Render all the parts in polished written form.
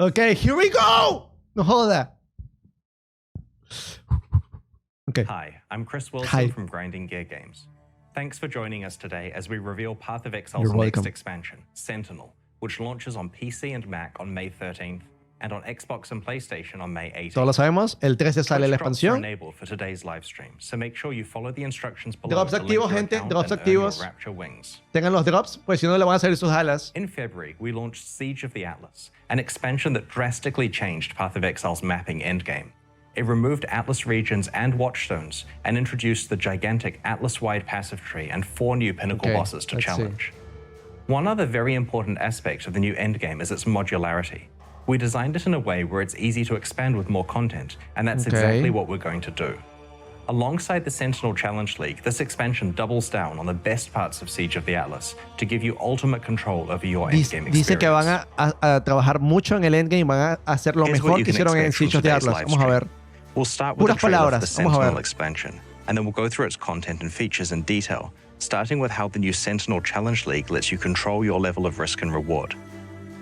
Okay, here we go! No joda. Okay. Hi, I'm Chris Wilson from Grinding Gear Games. Thanks for joining us today as we reveal Path of Exile's next expansion, Sentinel, which launches on PC and Mac on May 13th and on Xbox and PlayStation on May 18th. Todos lo sabemos, el 13 sale la Drops expansión. are enabled for today's live stream, so make sure you follow the instructions below. Drops activos, gente, drops activos. Tengan los drops, pues si no le van a salir sus alas. In February, we launched Siege of the Atlas, an expansion that drastically changed Path of Exile's mapping endgame. It removed Atlas regions and watchstones and introduced the gigantic Atlas-wide passive tree and 4 new pinnacle bosses to challenge. One other very important aspect of the new endgame is its modularity. We designed it in a way where it's easy to expand with more content, and that's exactly what we're going to do. Alongside the Sentinel Challenge League, this expansion doubles down on the best parts of Siege of the Atlas to give you ultimate control over your endgame experience. Dice que van a trabajar mucho en el endgame y van a hacer lo mejor que hicieron en Siege of the Atlas. Vamos a ver. We'll start with a trailer of the Sentinel expansion, and then we'll go through its content and features in detail, starting with how the new Sentinel Challenge League lets you control your level of risk and reward.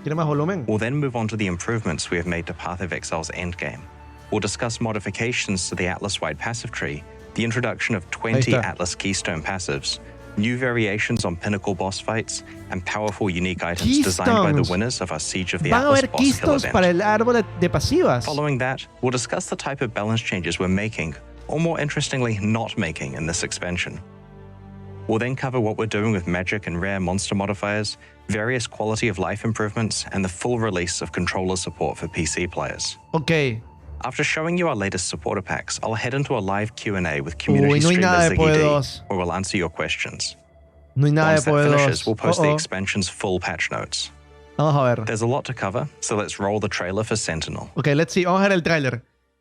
¿Tiene más volumen? We'll then move on to the improvements we have made to Path of Exile's endgame. We'll discuss modifications to the Atlas-wide passive tree, the introduction of 20 Atlas Keystone passives, new variations on pinnacle boss fights, and powerful unique items designed by the winners of our Siege of the Atlas boss kill event. Para el árbol de pasivas. Following that, we'll discuss the type of balance changes we're making, or more interestingly, not making in this expansion. We'll then cover what we're doing with magic and rare monster modifiers, various quality of life improvements, and the full release of controller support for PC players. Okay. After showing you our latest supporter packs, I'll head into a live Q&A with community streamer Ziggy D, where we'll answer your questions. No hay nada Once de that finishes, we'll post the expansion's full patch notes. Vamos a ver. There's a lot to cover, so let's roll the trailer for Sentinel. Okay, let's see. Vamos a ver el trailer.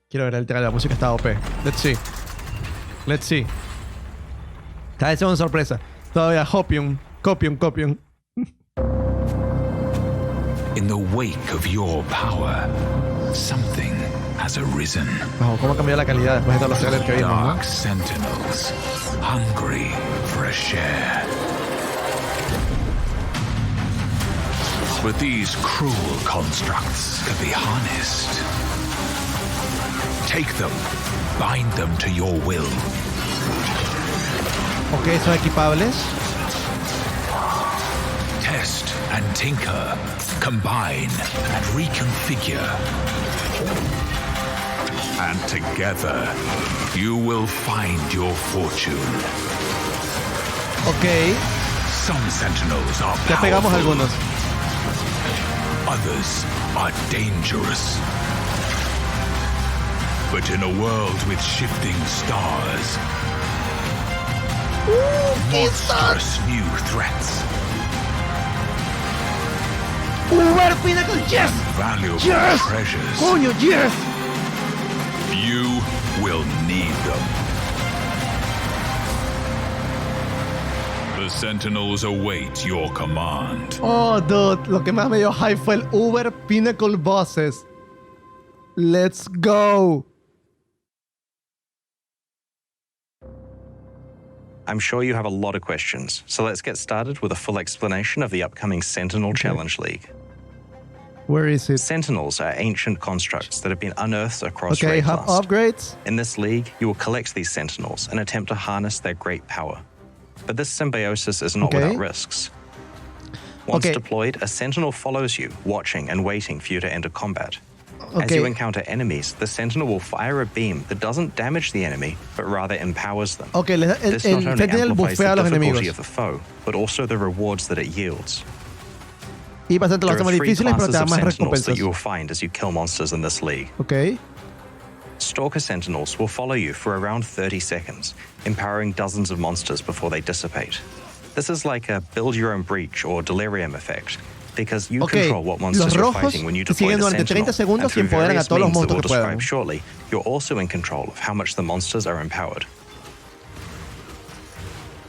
Quiero ver el trailer. La música está OP. Let's see. Let's see. Está hecho una sorpresa. Todavía copium. In the wake of your power, something has arisen. Wow, cómo ha cambiado la calidad después de todos los trailers que vimos, ¿no? Dark Sentinels, hungry for a share. But these cruel constructs can be harnessed. Take them, bind them to your will. Ok, son equipables. Test and tinker, combine and reconfigure. And together, you will find your fortune. Ok. Some Sentinels are Ya pegamos powerful. algunos. Others are dangerous. But in a world with shifting stars, monstrous new threats, Yes! valuable Yes! treasures, Coño, yes! you will need them. The Sentinels await your command. Oh, dude, lo que más me dio hype fue el Uber Pinnacle Bosses. Let's go. I'm sure you have a lot of questions, so let's get started with a full explanation of the upcoming Sentinel Challenge League. Where is it? Sentinels are ancient constructs that have been unearthed across Okay, have Rayclast. upgrades. In this league, you will collect these Sentinels and attempt to harness their great power. But this symbiosis is not without risks. Once deployed, a Sentinel follows you, watching and waiting for you to enter combat. As you encounter enemies, the Sentinel will fire a beam that doesn't damage the enemy, but rather empowers them. This not only amplifies the difficulty of the foe, but also the rewards that it yields. Y bastante There las are más 3 difíciles, pero classes te dan of más Sentinels that recompensas. you will find as you kill monsters in this league. Ok. Stalker Sentinels will follow you for around 30 seconds, empowering dozens of monsters before they dissipate. This is like a build-your-own breach or delirium effect, because you control what monsters you're fighting when you deploy the Sentinel, and through various means that we'll describe shortly, you're also in control of how much the monsters are empowered.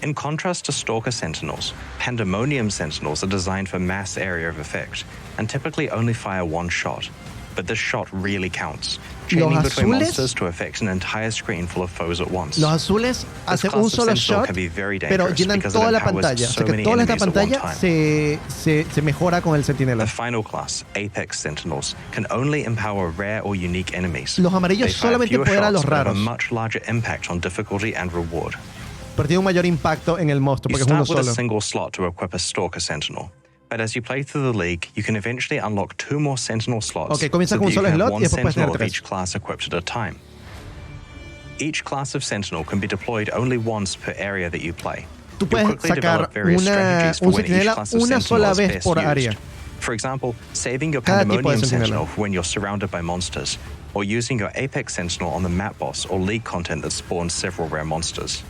In contrast to Stalker Sentinels, Pandemonium Sentinels are designed for mass area of effect, and typically only fire one shot. but this shot really counts, chaining Los between azules- monsters to affect an entire screen full of foes at once. Los azules hacen un class of solo Sentinel shot, can be very pero dangerous llenan because it toda la empowers pantalla. O so sea que many toda esta enemies at one pantalla time. se mejora con el Sentinela. The final class, Apex Sentinels, can only empower rare or unique enemies. Los amarillos They fire solamente fewer pueden a los shots, but have a raros. much larger impact on difficulty and reward. Pero tiene un mayor impacto en el monstruo You porque es uno start with a solo. single slot to equip a Stalker Sentinel. But as you play through the league, you can eventually unlock 2 more Sentinel slots, Ok, comienza so con un that you solo can have slot y one después puedes Sentinel tener of 3. each class equipped at a time. Each class of Sentinel can be deployed only once per area that you play. Tú You'll puedes quickly sacar develop various strategies for un when each Sentinela class of una Sentinel sola is vez best por used. área. For example, saving your Cada tipo de Pandemonium Sentinela. Sentinel for when you're surrounded by monsters, or using your Apex Sentinel on the map boss or league content that spawns several rare monsters.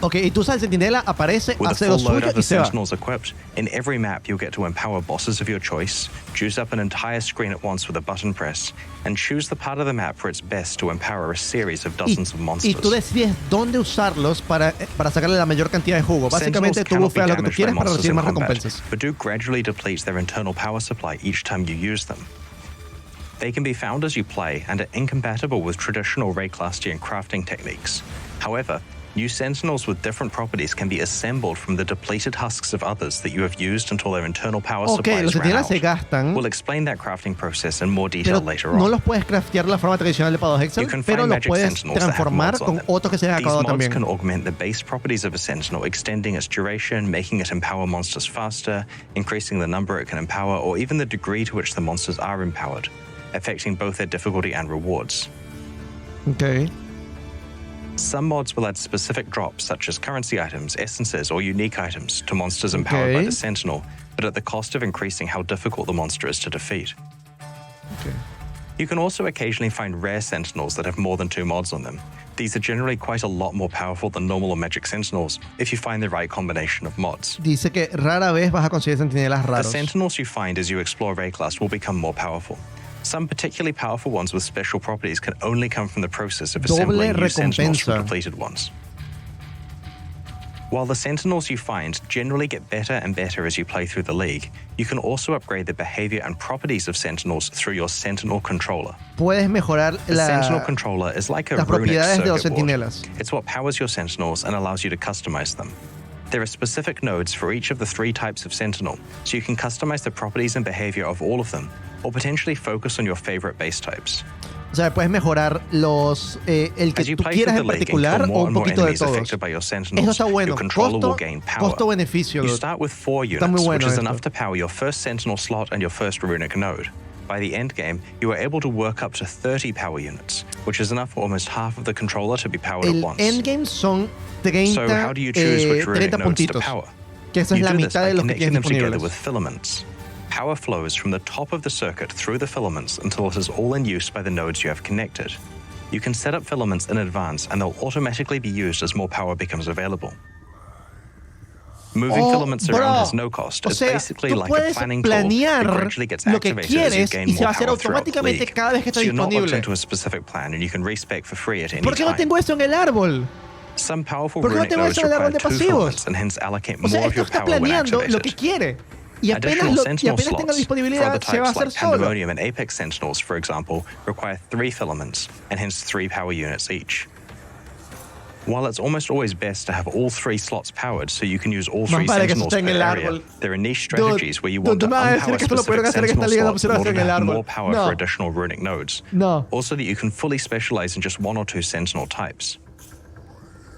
Ok, y tú sabes, el Sentinela aparece, With a hace full lo suyo loadout y of se va. Sentinels equipped, in every map you'll get to empower bosses of your choice, juice up an entire screen at once with a button press, and choose the part of the map where it's best to empower a series of dozens of Y monsters. tú decides dónde usarlos para sacarle la mayor cantidad de jugo. Básicamente Sentinels tú cannot be bufeas lo que tú damaged by quieres para monsters recibir in más combat, recompensas. but do gradually deplete their internal power supply each time you use them. They can be found as you play and are incompatible with traditional Rayclasty and crafting techniques. However, new Sentinels with different properties can be assembled from the depleted husks of others that you have used until their internal power Ok, supplies los ran Sentinelas out. se gastan, We'll explain that crafting process in more detail pero later no on. los puedes craftear de la forma tradicional de Pados You Excel, can pero find los magic puedes Sentinels that have transformar mods on con them. otros que se han These acabado mods también. can augment the base properties of a Sentinel, extending its duration, making it empower monsters faster, increasing the number it can empower, or even the degree to which the monsters are empowered, affecting both their difficulty and rewards. Ok. Some mods will add specific drops, such as currency items, essences, or unique items, to monsters empowered by Okay. the Sentinel, but at the cost of increasing how difficult the monster is to defeat. Ok. You can also occasionally find rare Sentinels that have more than 2 mods on them. These are generally quite a lot more powerful than normal or magic Sentinels if you find the right combination of mods. Dice que rara vez vas a conseguir Sentinelas The raros. Sentinels you find as you explore Rayclass will become more powerful. Some particularly powerful ones with special properties can only come from the process of Doble assembling new Sentinels from recompensa. depleted ones. While the Sentinels you find generally get better and better as you play through the league, you can also upgrade the behavior and properties of Sentinels through your Sentinel Controller. Puedes mejorar The Sentinel la... Controller is like a las runic propiedades de los circuit board. Sentinelas. It's what powers your Sentinels and allows you to customize them. There are specific nodes for each of the 3 types of Sentinel, so you can customize the properties and behavior of all of them, or potentially focus on your favorite base types. O sea, puedes mejorar los el que As you tú play quieras through en the league and particular kill o more un and more poquito de enemies todos. affected by your Eso Sentinels, está bueno. your controller will Costo, gain power. costo-beneficio. You start with 4 Está muy units, bueno which is esto. enough to power your first Sentinel slot and your first runic node. By the end game, you are able to work up to 30 power units, which is enough for almost half of the controller to be powered at El once. endgame son 30, So how do you choose which runic 30 nodes to puntitos. power? Que esa es You la do this mitad by de los que connecting tienes them together disponibles. with filaments. Power flows from the top of the circuit through the filaments until it is all in use by the nodes you have connected. You can set up filaments in advance and they'll automatically be used as more power becomes available. Moving filaments around has no cost. O It's sea, basically tú like a puedes planning tool that planear gradually gets lo que activated as you quieres gain y se va more a hacer power throughout the automáticamente league. cada vez que está So you're not locked disponible. into a specific plan and you can respec for free at any ¿Por qué no time. tengo eso en el árbol? Some powerful ¿Por qué no runic tengo nodes eso en el árbol require de 2 pasivos? filaments and hence allocate O sea, more of esto your está power when planeando lo que activated. quiere. Y apenas, Additional y Sentinel apenas tenga slots for disponibilidad other se va a types hacer like solo. Pandemonium and Apex Sentinels, for example, require 3 filaments and hence 3 power units each. While it's almost always best to have all 3 slots powered so you can use all 3 Más vale que eso Sentinels esté en per el area, árbol. there are niche strategies where you want tú to me vas a decir unpower que esto lo pudieron specific hacer en esta liga, Sentinel lo slots in pusieron order en to el have árbol. more power No. for additional runic nodes. No. Also that you can fully specialize in just 1 or 2 Sentinel types.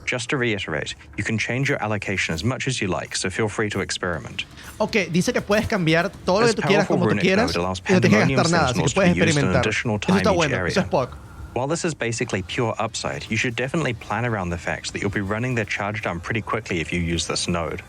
Just to reiterate, you can change your allocation as much as you like, so feel free to experiment. Ok, dice que puedes cambiar todo lo This que tú quieras powerful como tú runic quieras node allows y no tienes que Pandemonium gastar nada, así que Sentinels to puedes be used an experimentar. additional Eso time está each bueno, area. eso es POC. While this is basically pure upside, you should definitely plan around the fact that you'll be running their charge down pretty quickly if you use this node.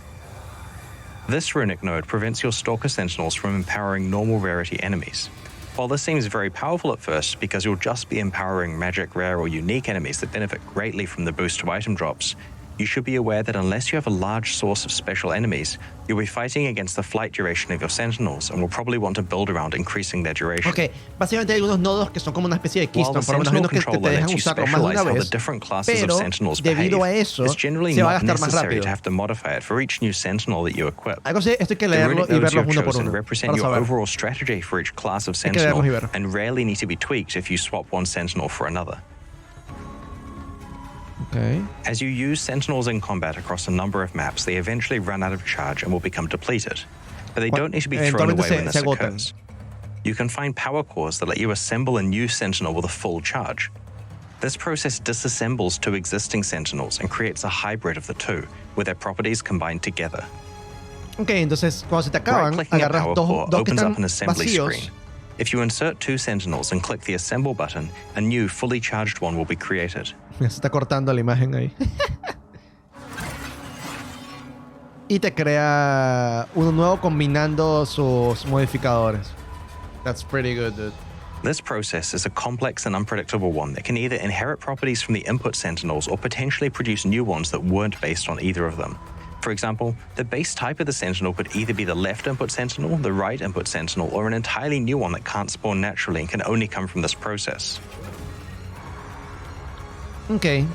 This runic node prevents your Stalker Sentinels from empowering normal rarity enemies. While this seems very powerful at first because you'll just be empowering magic, rare, or unique enemies that benefit greatly from the boost to item drops, you should be aware that unless you have a large source of special enemies, you'll be fighting against the flight duration of your Sentinels and will probably want to build around increasing their duration. Ok, básicamente hay algunos nodos que son como una especie de While the Keystone, por lo Sentinel menos que te Controller dejan lets you usarlo más de specialize una how the vez, different classes of pero Sentinels behave, debido a eso it's generally se va a not gastar más necessary rápido. to have to modify it for each new Sentinel that you equip. Algo así, esto hay que The leerlo runic y nodes you verlos have uno por chosen uno represent para your saber. overall strategy for each class of Hay que leerlos y Sentinel, ver. and rarely need to be tweaked if you swap one Sentinel for another. Ok. As you use Sentinels in combat across a number of maps, they eventually run out of charge and will become depleted. But they don't need to be thrown away when this occurs. You can find power cores that let you assemble a new Sentinel with a full charge. This process disassembles two existing Sentinels and creates a hybrid of the two, with their properties combined together. Ok, entonces cuando se te acaban, Right-clicking a agarras power dos core que opens están up an assembly vacíos. screen. If you insert two Sentinels and click the Assemble button, a new, fully charged one will be created. Se está cortando la imagen ahí. Y te crea uno nuevo combinando sus modificadores. That's pretty good, dude. This process is a complex and unpredictable one that can either inherit properties from the input Sentinels or potentially produce new ones that weren't based on either of them. For example, the base type of the Sentinel could either be the left input Sentinel, the right input Sentinel, or an entirely new one that can't spawn naturally and can only come from this process. Ok.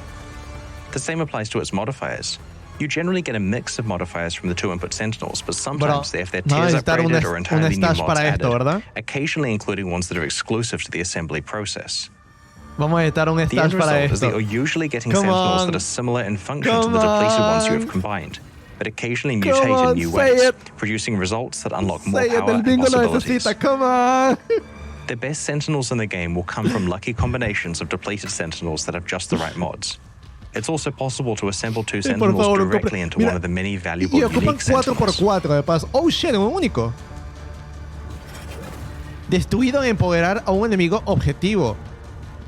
The same applies to its modifiers. You generally get a mix of modifiers from the two input Sentinels, but sometimes they have their Vamos a tiers necesitar upgraded or un entirely new stash mods para added, esto, ¿verdad? occasionally including ones that are exclusive to the assembly process. Vamos a necesitar un The end stash para result is that esto. you're usually getting Come Sentinels on. that are similar in function to Come the depleted ones you on. have combined, but occasionally Come mutate on, in new say ways, it. producing results that unlock more Say it, power el and bingo lo possibilities. necesita. Come on. The best Sentinels in the game will come from lucky combinations of depleted Sentinels that have just the right mods. It's also possible to assemble two Sí, por Sentinels favor, directly into Mira, one of the many valuable y ocupan unique Sentinels. 4x4 de paso. Oh shit, un único. Destruido en empoderar a un enemigo objetivo.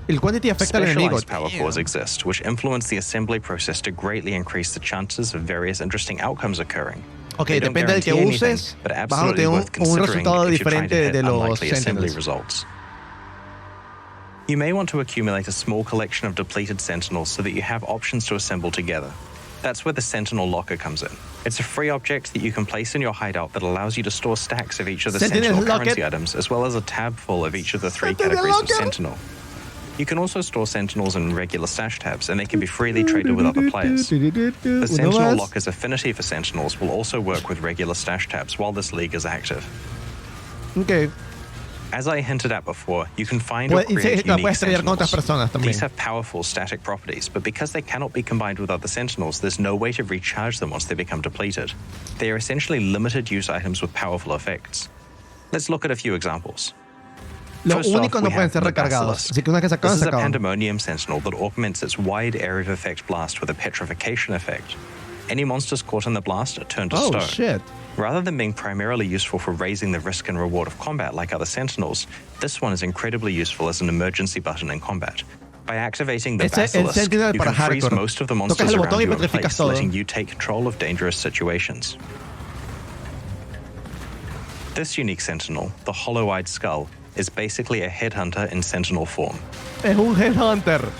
El quantity afecta al enemigo. Specialized power cores exist, which influence the assembly process to greatly increase the chances of various interesting outcomes occurring. Ok, They don't depende del que guarantee anything, uses, but vas a absolutely tener worth un considering resultado if you're trying to diferente hit de los unlikely assembly Sentinels. results. You may want to accumulate a small collection of depleted Sentinels so that you have options to assemble together. That's where the Sentinel Locker comes in. It's a free object that you can place in your hideout that allows you to store stacks of each of the Sentinel Sentinel Locker. currency items, as well as a tab full of each of the three Sentinel categories of Locker. Sentinel. You can also store Sentinels in regular stash tabs, and they can be freely traded with other players. The Sentinel Locker's affinity for Sentinels will also work with regular stash tabs while this league is active. Ok. As I hinted at before, you can find or Y create la unique puedes traer con otras Sentinels. personas también. These have powerful static properties, but because they cannot be combined with other Sentinels, there's no way to recharge them once they become depleted. They are essentially limited use items with powerful effects. Let's look at a few examples. Los First off, únicos no we pueden have ser the recargados. Basilisk. Así que una vez que se This acaban, is se a acaban. Pandemonium Sentinel that augments its wide area of effect blast with a petrification effect. Any monsters caught in the blast are turned to Oh stone. shit. Rather than being primarily useful for raising the risk and reward of combat like other Sentinels, this one is incredibly useful as an emergency button in combat. By activating the Ese es el Basilisk, Sentinel you para can freeze hardcore. most of the Tocas monsters el around botón y you in petrificas place, todo. letting you take control of dangerous situations. This unique Sentinel, the Hollow-Eyed Skull, is basically a headhunter in Sentinel form. Es un headhunter.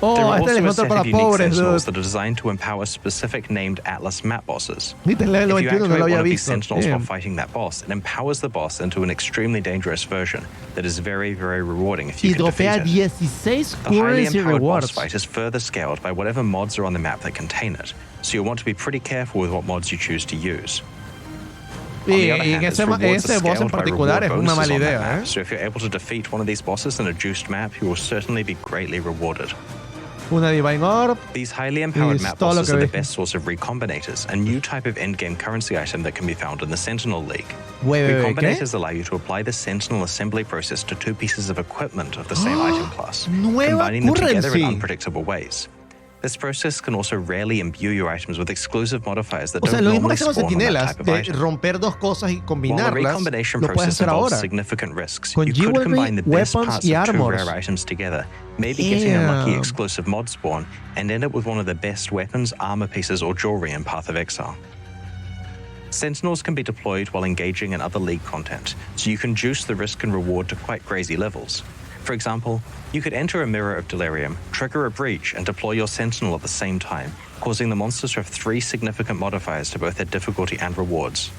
There Oh, are este es el also a headhunter set para of unique pobres, Sentinels dude. that are designed to empower specific named Atlas map bosses. Viste, el level If you 21 no activate lo one había of these visto. Sentinels while Damn. fighting that boss, it empowers the boss into an extremely dangerous version that is very, very rewarding if Y you can defeat dropea it. 16 The highly currency empowered boss rewards. fight is further scaled by whatever mods are on the map that contain it, so you'll want to be pretty careful with what mods you choose to use. On the Y other hand, en its ese rewards are boss en scaled by particular reward es una bonuses mala on that idea, map, ¿eh? so if you're able to defeat one of these bosses in a juiced map, you will certainly be greatly rewarded. Una Divine Orb. These highly empowered Y map todo lo bosses que are the dije. best source of recombinators, a new type of endgame currency item that can be found in the Sentinel League. Wait, ¿qué? Recombinators allow you to apply the Sentinel assembly process to two pieces of equipment of the same item class, Nueva combining them together in currency. unpredictable ways. This process can also rarely imbue your items with exclusive modifiers that O sea, don't lo mismo normally que hacen los spawn on that sentinelas, type of de item. romper dos cosas y While the combinarlas, recombination lo puedes process hacer involves ahora. significant risks, Con you could jewelry, combine the best weapons parts y of two armors. rare items together, maybe getting a lucky Damn. exclusive mod spawn, and end up with one of the best weapons, armor pieces, or jewelry in Path of Exile. Sentinels can be deployed while engaging in other League content, so you can juice the risk and reward to quite crazy levels. For example, you could enter a Mirror of Delirium, trigger a breach, and deploy your Sentinel at the same time, causing the monsters to have 3 significant modifiers to both their difficulty and rewards.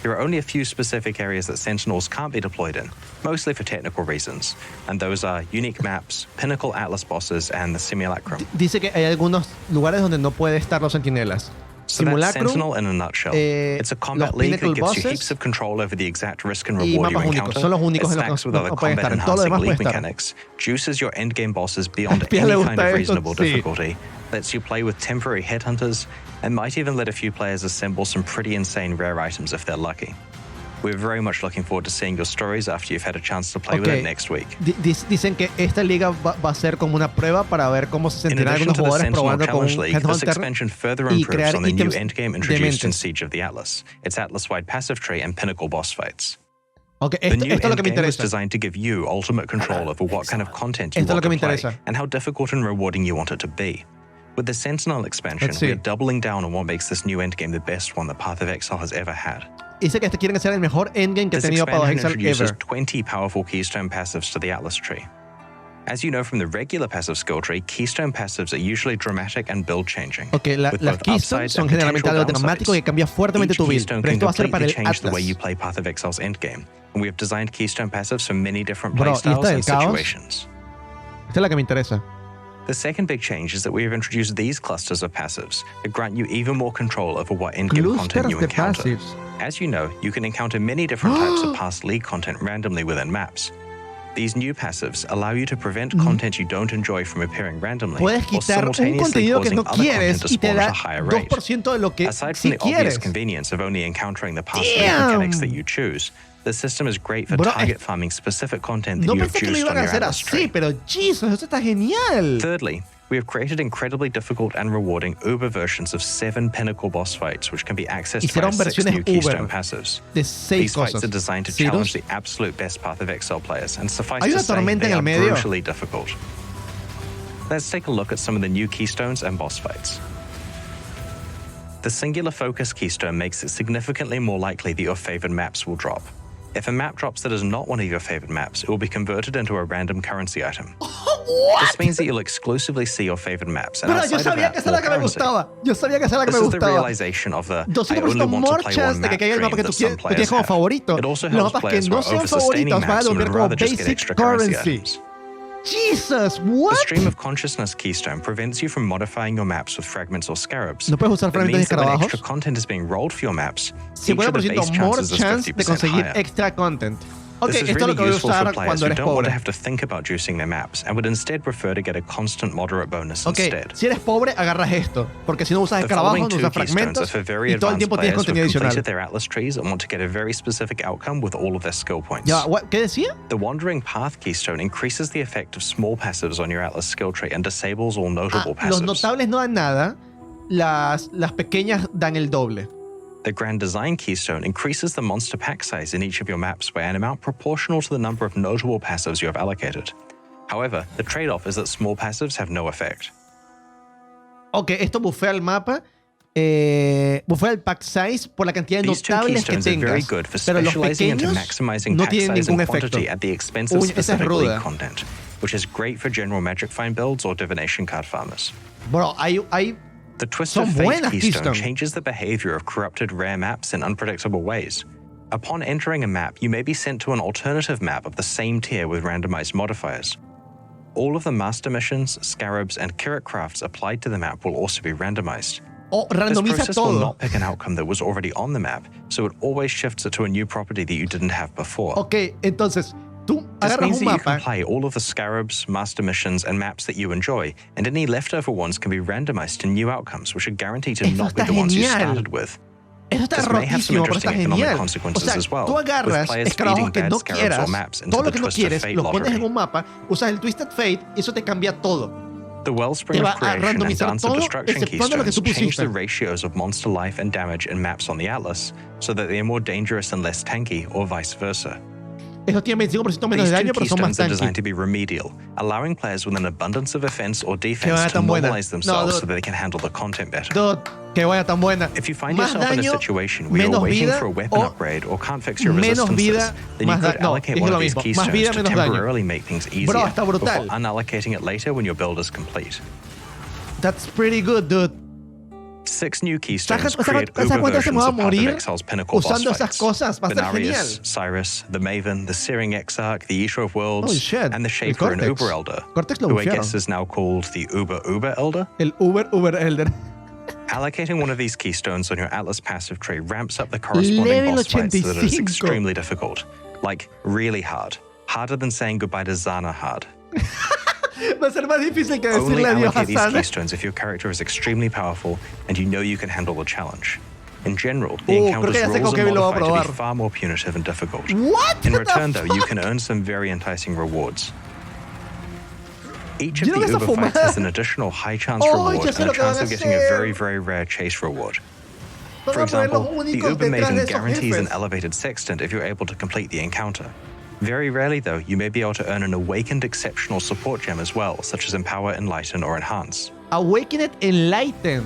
There are only a few specific areas that Sentinels can't be deployed in, mostly for technical reasons, and those are unique maps, pinnacle Atlas bosses, and the Simulacrum. Dice que hay algunos lugares donde no puede estar los sentinelas. So that's Simulacrum, Sentinel in a nutshell. It's a combat league that gives you heaps of control over the exact risk and reward you encounter. Son los únicos It en los stacks que with other no pueden estar. En todo lo combat-enhancing demás puede league estar. mechanics, juices your endgame bosses beyond Pia any le kind gusta of esto, reasonable sí. difficulty, lets you play with temporary headhunters, and might even let a few players assemble some pretty insane rare items if they're lucky. We're very much looking forward to seeing your stories after you've had a chance to play with it next week. Dicen que esta liga va a ser como una prueba para ver cómo se In sentirán addition algunos to the jugadores Sentinel probando con Challenge un League, this Headhunter expansion further y improves crear on the new ítems endgame introduced in dementes. Siege of the Atlas, its Atlas-wide passive tree and pinnacle boss fights. Ok, The esto new es lo que me endgame was interesa. designed to give you ultimate control over what kind of content you Esto es lo want que me to play interesa. and how difficult and rewarding you want it to be. With the Sentinel expansion, Let's see. we're doubling down on what makes this new endgame the best one that Path of Exile has ever had. Dice que quieren hacer el mejor endgame que ha This tenido Path of expansion Exile introduces ever. 20 powerful Keystone passives to the Atlas tree. As you know from the regular passive skill tree, Keystone passives are usually dramatic and build changing. Ok, las Keystones son generalmente algo dramático que cambia fuertemente tu build, pero esto va a ser para el change the way you Atlas. play Path of Exile's endgame, and we have designed Keystone passives for many different Bro, ¿y playstyles esta del and caos? situations. Esta es la que me interesa. The second big change is that we have introduced these clusters of passives that grant you even more control over what endgame content you Clusters de encounter. passives. As you know, you can encounter many different types of past league content randomly within maps. These new passives allow you to prevent content you don't enjoy from appearing randomly, Puedes or quitar un simultaneously contenido que causing no other content quieres to y te spawn at da a higher rate. 2% de lo que Aside from sí the obvious quieres. convenience of only encountering the past league Damn. mechanics that you choose, the system is great for Bro, target farming specific content that No you have pensé que lo juiced iban on a your hacer Atlas así, tree. pero Jesus, esto está genial. Thirdly, we have created incredibly difficult and rewarding Uber versions of 7 pinnacle boss fights, which can be accessed via Hicieron 6 versiones new Keystone Uber passives. de 6 These fights cosas. are designed to Ceros. challenge the absolute best Path of Exile players, and suffice Hay to una say, tormenta they en el are medio. brutally difficult. Let's take a look at some of the new Keystones and boss fights. The singular focus keystone makes it significantly more likely that your favored maps will drop. If a map drops that is not one of your favored maps, it will be converted into a random currency item. This means that you'll exclusively see your favored maps, and Pero yo outside of sabía that, que esa es la more que me currency. gustaba. Yo sabía que esa es la que This me is the gustaba. realization of the I 200% only want to more play chance one de que map caiga el dream mapa que that tú some tienes players como have. favorito. It also Los helps mapas que players who no are sean over-sustaining favoritos van a maps and volver would como rather just get basic extra currency currency. items. Jesus, The what? Stream of Consciousness keystone prevents you from modifying your maps with fragments or scarabs. No puedes usar It fragmentos y means that when escarabajos. extra content is being rolled for your maps, each of the 50% base more chances is chance de 50% conseguir higher. extra content. Ok, This is esto es lo really que voy a useful for usar players cuando who eres don't want pobre. to have to think about juicing their maps and would instead prefer to get a constant moderate bonus Ok, instead. si eres pobre, agarras esto. Porque si no usas The escarabajos, following no two usas keystones are fragmentos for very y todo el advanced tiempo tienes players who contenido have adicional. completed their Atlas trees and want to get a very specific outcome with all of their skill points. Ya, ¿qué decía? The Wandering Path keystone increases the effect of small passives on your Atlas skill tree and disables all notable Los passives. notables no dan nada, las pequeñas dan el doble. The Grand Design keystone increases the monster pack size in each of your maps by an amount proportional to the number of notable passives you have allocated. However, the trade-off is that small passives have no effect. Ok, esto bufea el mapa, bufea el pack size por la cantidad de These two notables que keystones are very tengas. good for Pero los specializing into pequeños maximizing no pack tienen size ningún and efecto. quantity at the expense of Uy, esa es specific ruda. league content, which is great for general Magic Find builds or divination card farmers. Bro, hay The Twist Son of Fate buenas keystone Keystone. changes the behavior of corrupted rare maps in unpredictable ways. Upon entering a map, you may be sent to an alternative map of the same tier with randomized modifiers. All of the master missions, scarabs, and Kirit crafts applied to the map will also be randomized. o This randomiza process will todo. not pick an outcome that was already on the map, so it always shifts it to a new property that you didn't have before. Ok, entonces tú This agarras means un that you can mapa. play all of the scarabs, master missions, and maps that you enjoy, and any leftover ones can be randomized to new outcomes, which are guaranteed to Eso not be está the ones you genial. started with. Eso está This may have some rotísimo, pero está interesting economic genial. O consequences sea, as well, tú with agarras players escarabajos feeding que bad no scarabs quieras, or maps into todo lo the que no Twist of quieres, Fate lo pones lottery. en un mapa, usas el Twisted Fate y eso te cambia todo. The Wellspring Te va of a Creation and randomizar Dance of todo, Destruction exceptuando lo que keystones tú change the pusiste. ratios of monster life and damage in maps on the Atlas so that they are more dangerous and less tanky, or vice versa. Esos tienen 25% menos These de two daño, pero son más keystones are designed tanky. to be remedial, allowing players with an abundance of offense or Que defense van to tan buena. normalize No, themselves dude. so that they can handle the content better. Dude, Que vaya tan buena. If you find Más yourself in a daño, situation where you're menos waiting vida for a weapon o upgrade or can't fix your menos resistances, vida, then you más could no, allocate es one lo of these mismo. Más keystones vida, to menos daño. temporarily make things easier Bro, está before brutal. unallocating it later when your build is complete. That's pretty good, dude. 6 new keystones ¿Sabes create cuántas uber veces me versions voy a of Path of morir Exile's pinnacle boss usando esas fights. cosas? Va a ser Benarius, genial. Cyrus, the Maven, the Searing Exarch, the Eater of Worlds, Holy shit. and the El Shaper and Cortex. Uber Elder, Cortex lo who I bufiaron. guess is now called the Uber Elder. El Uber Elder. Allocating one of these keystones on your Atlas passive tree ramps up the corresponding Level boss fights so that it's 85. extremely difficult. Like, really hard. Harder than saying goodbye to Zana hard. Va a ser más difícil que Only decirle adiós a allocate these Sana. keystones if your character is extremely powerful and you know you can handle the challenge. In general, the Creo encounter's que ya sé con rules qué are lo voy a modified to probar. be far more punitive and difficult. What? In the return, though, you fuck? can earn some very enticing rewards. Each of Yo no the veo esa Uber fights fumada. has an additional high chance Oh, reward ya sé and lo a que van chance a of getting a hacer. very, very rare chase reward. Van For a poner los example, the únicos Uber detrás de Maven esos guarantees an jefes. elevated sextant if you're able to complete the encounter. Very rarely, though, you may be able to earn an awakened exceptional support gem as well, such as Empower, Enlighten, or Enhance. Awaken it, enlighten.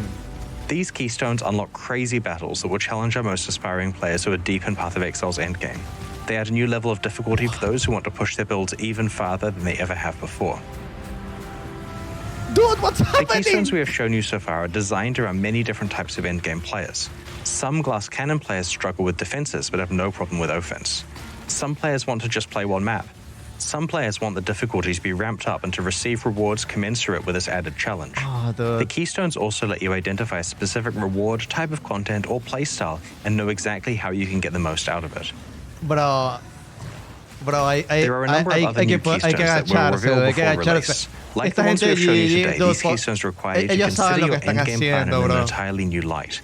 These keystones unlock crazy battles that will challenge our most aspiring players who are deep in Path of Exile's endgame. They add a new level of difficulty for those who want to push their builds even farther than they ever have before. Dude, what's The happening? keystones we have shown you so far are designed around many different types of endgame players. Some glass cannon players struggle with defenses but have no problem with offense. Some players want to just play one map. Some players want the difficulty to be ramped up and to receive rewards commensurate with this added challenge. Oh, The dude. keystones also let you identify a specific reward, type of content, or playstyle and know exactly how you can get the most out of it. Bro, There are a number of other new hay keystones que that will agacharse, reveal hay que before agacharse. release. Like Esta the ones we gente have shown you de today, these keystones require you to ellos saben consider lo your que están endgame plan haciendo, in an bro. entirely new light.